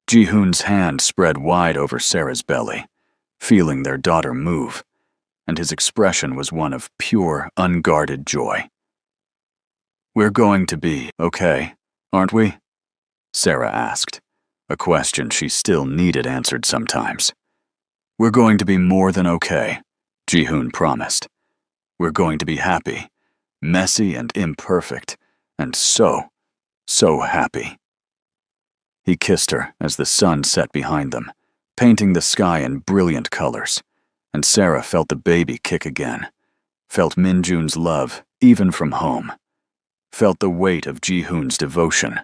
Ji-hoon's hand spread wide over Sarah's belly, feeling their daughter move, and his expression was one of pure, unguarded joy. "We're going to be okay, aren't we?" Sarah asked, a question she still needed answered sometimes. "We're going to be more than okay," Ji-hoon promised. "We're going to be happy, messy and imperfect, and so happy." He kissed her as the sun set behind them, painting the sky in brilliant colors, and Sarah felt the baby kick again, felt Min-jun's love even from home, felt the weight of Ji-hoon's devotion,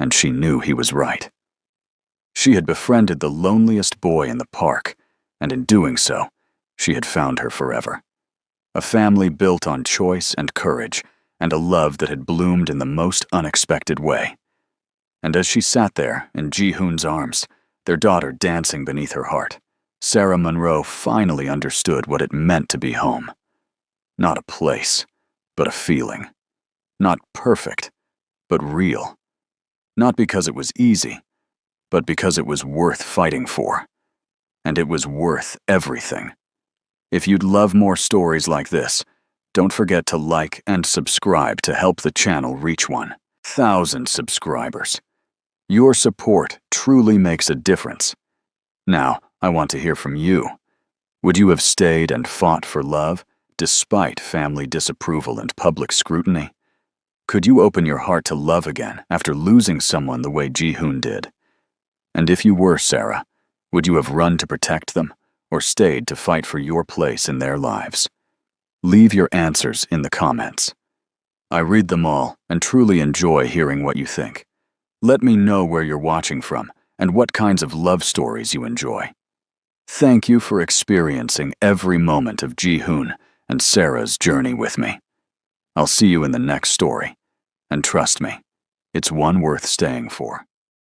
and she knew he was right. She had befriended the loneliest boy in the park, and in doing so, she had found her forever. A family built on choice and courage, and a love that had bloomed in the most unexpected way. And as she sat there in Ji-hoon's arms, their daughter dancing beneath her heart, Sarah Monroe finally understood what it meant to be home. Not a place, but a feeling. Not perfect, but real. Not because it was easy, but because it was worth fighting for. And it was worth everything. If you'd love more stories like this, don't forget to like and subscribe to help the channel reach 1,000 subscribers. Your support truly makes a difference. Now, I want to hear from you. Would you have stayed and fought for love, despite family disapproval and public scrutiny? Could you open your heart to love again after losing someone the way Ji-hoon did? And if you were Sarah, would you have run to protect them, or stayed to fight for your place in their lives? Leave your answers in the comments. I read them all and truly enjoy hearing what you think. Let me know where you're watching from and what kinds of love stories you enjoy. Thank you for experiencing every moment of Ji-hoon and Sarah's journey with me. I'll see you in the next story, and trust me, it's one worth staying for.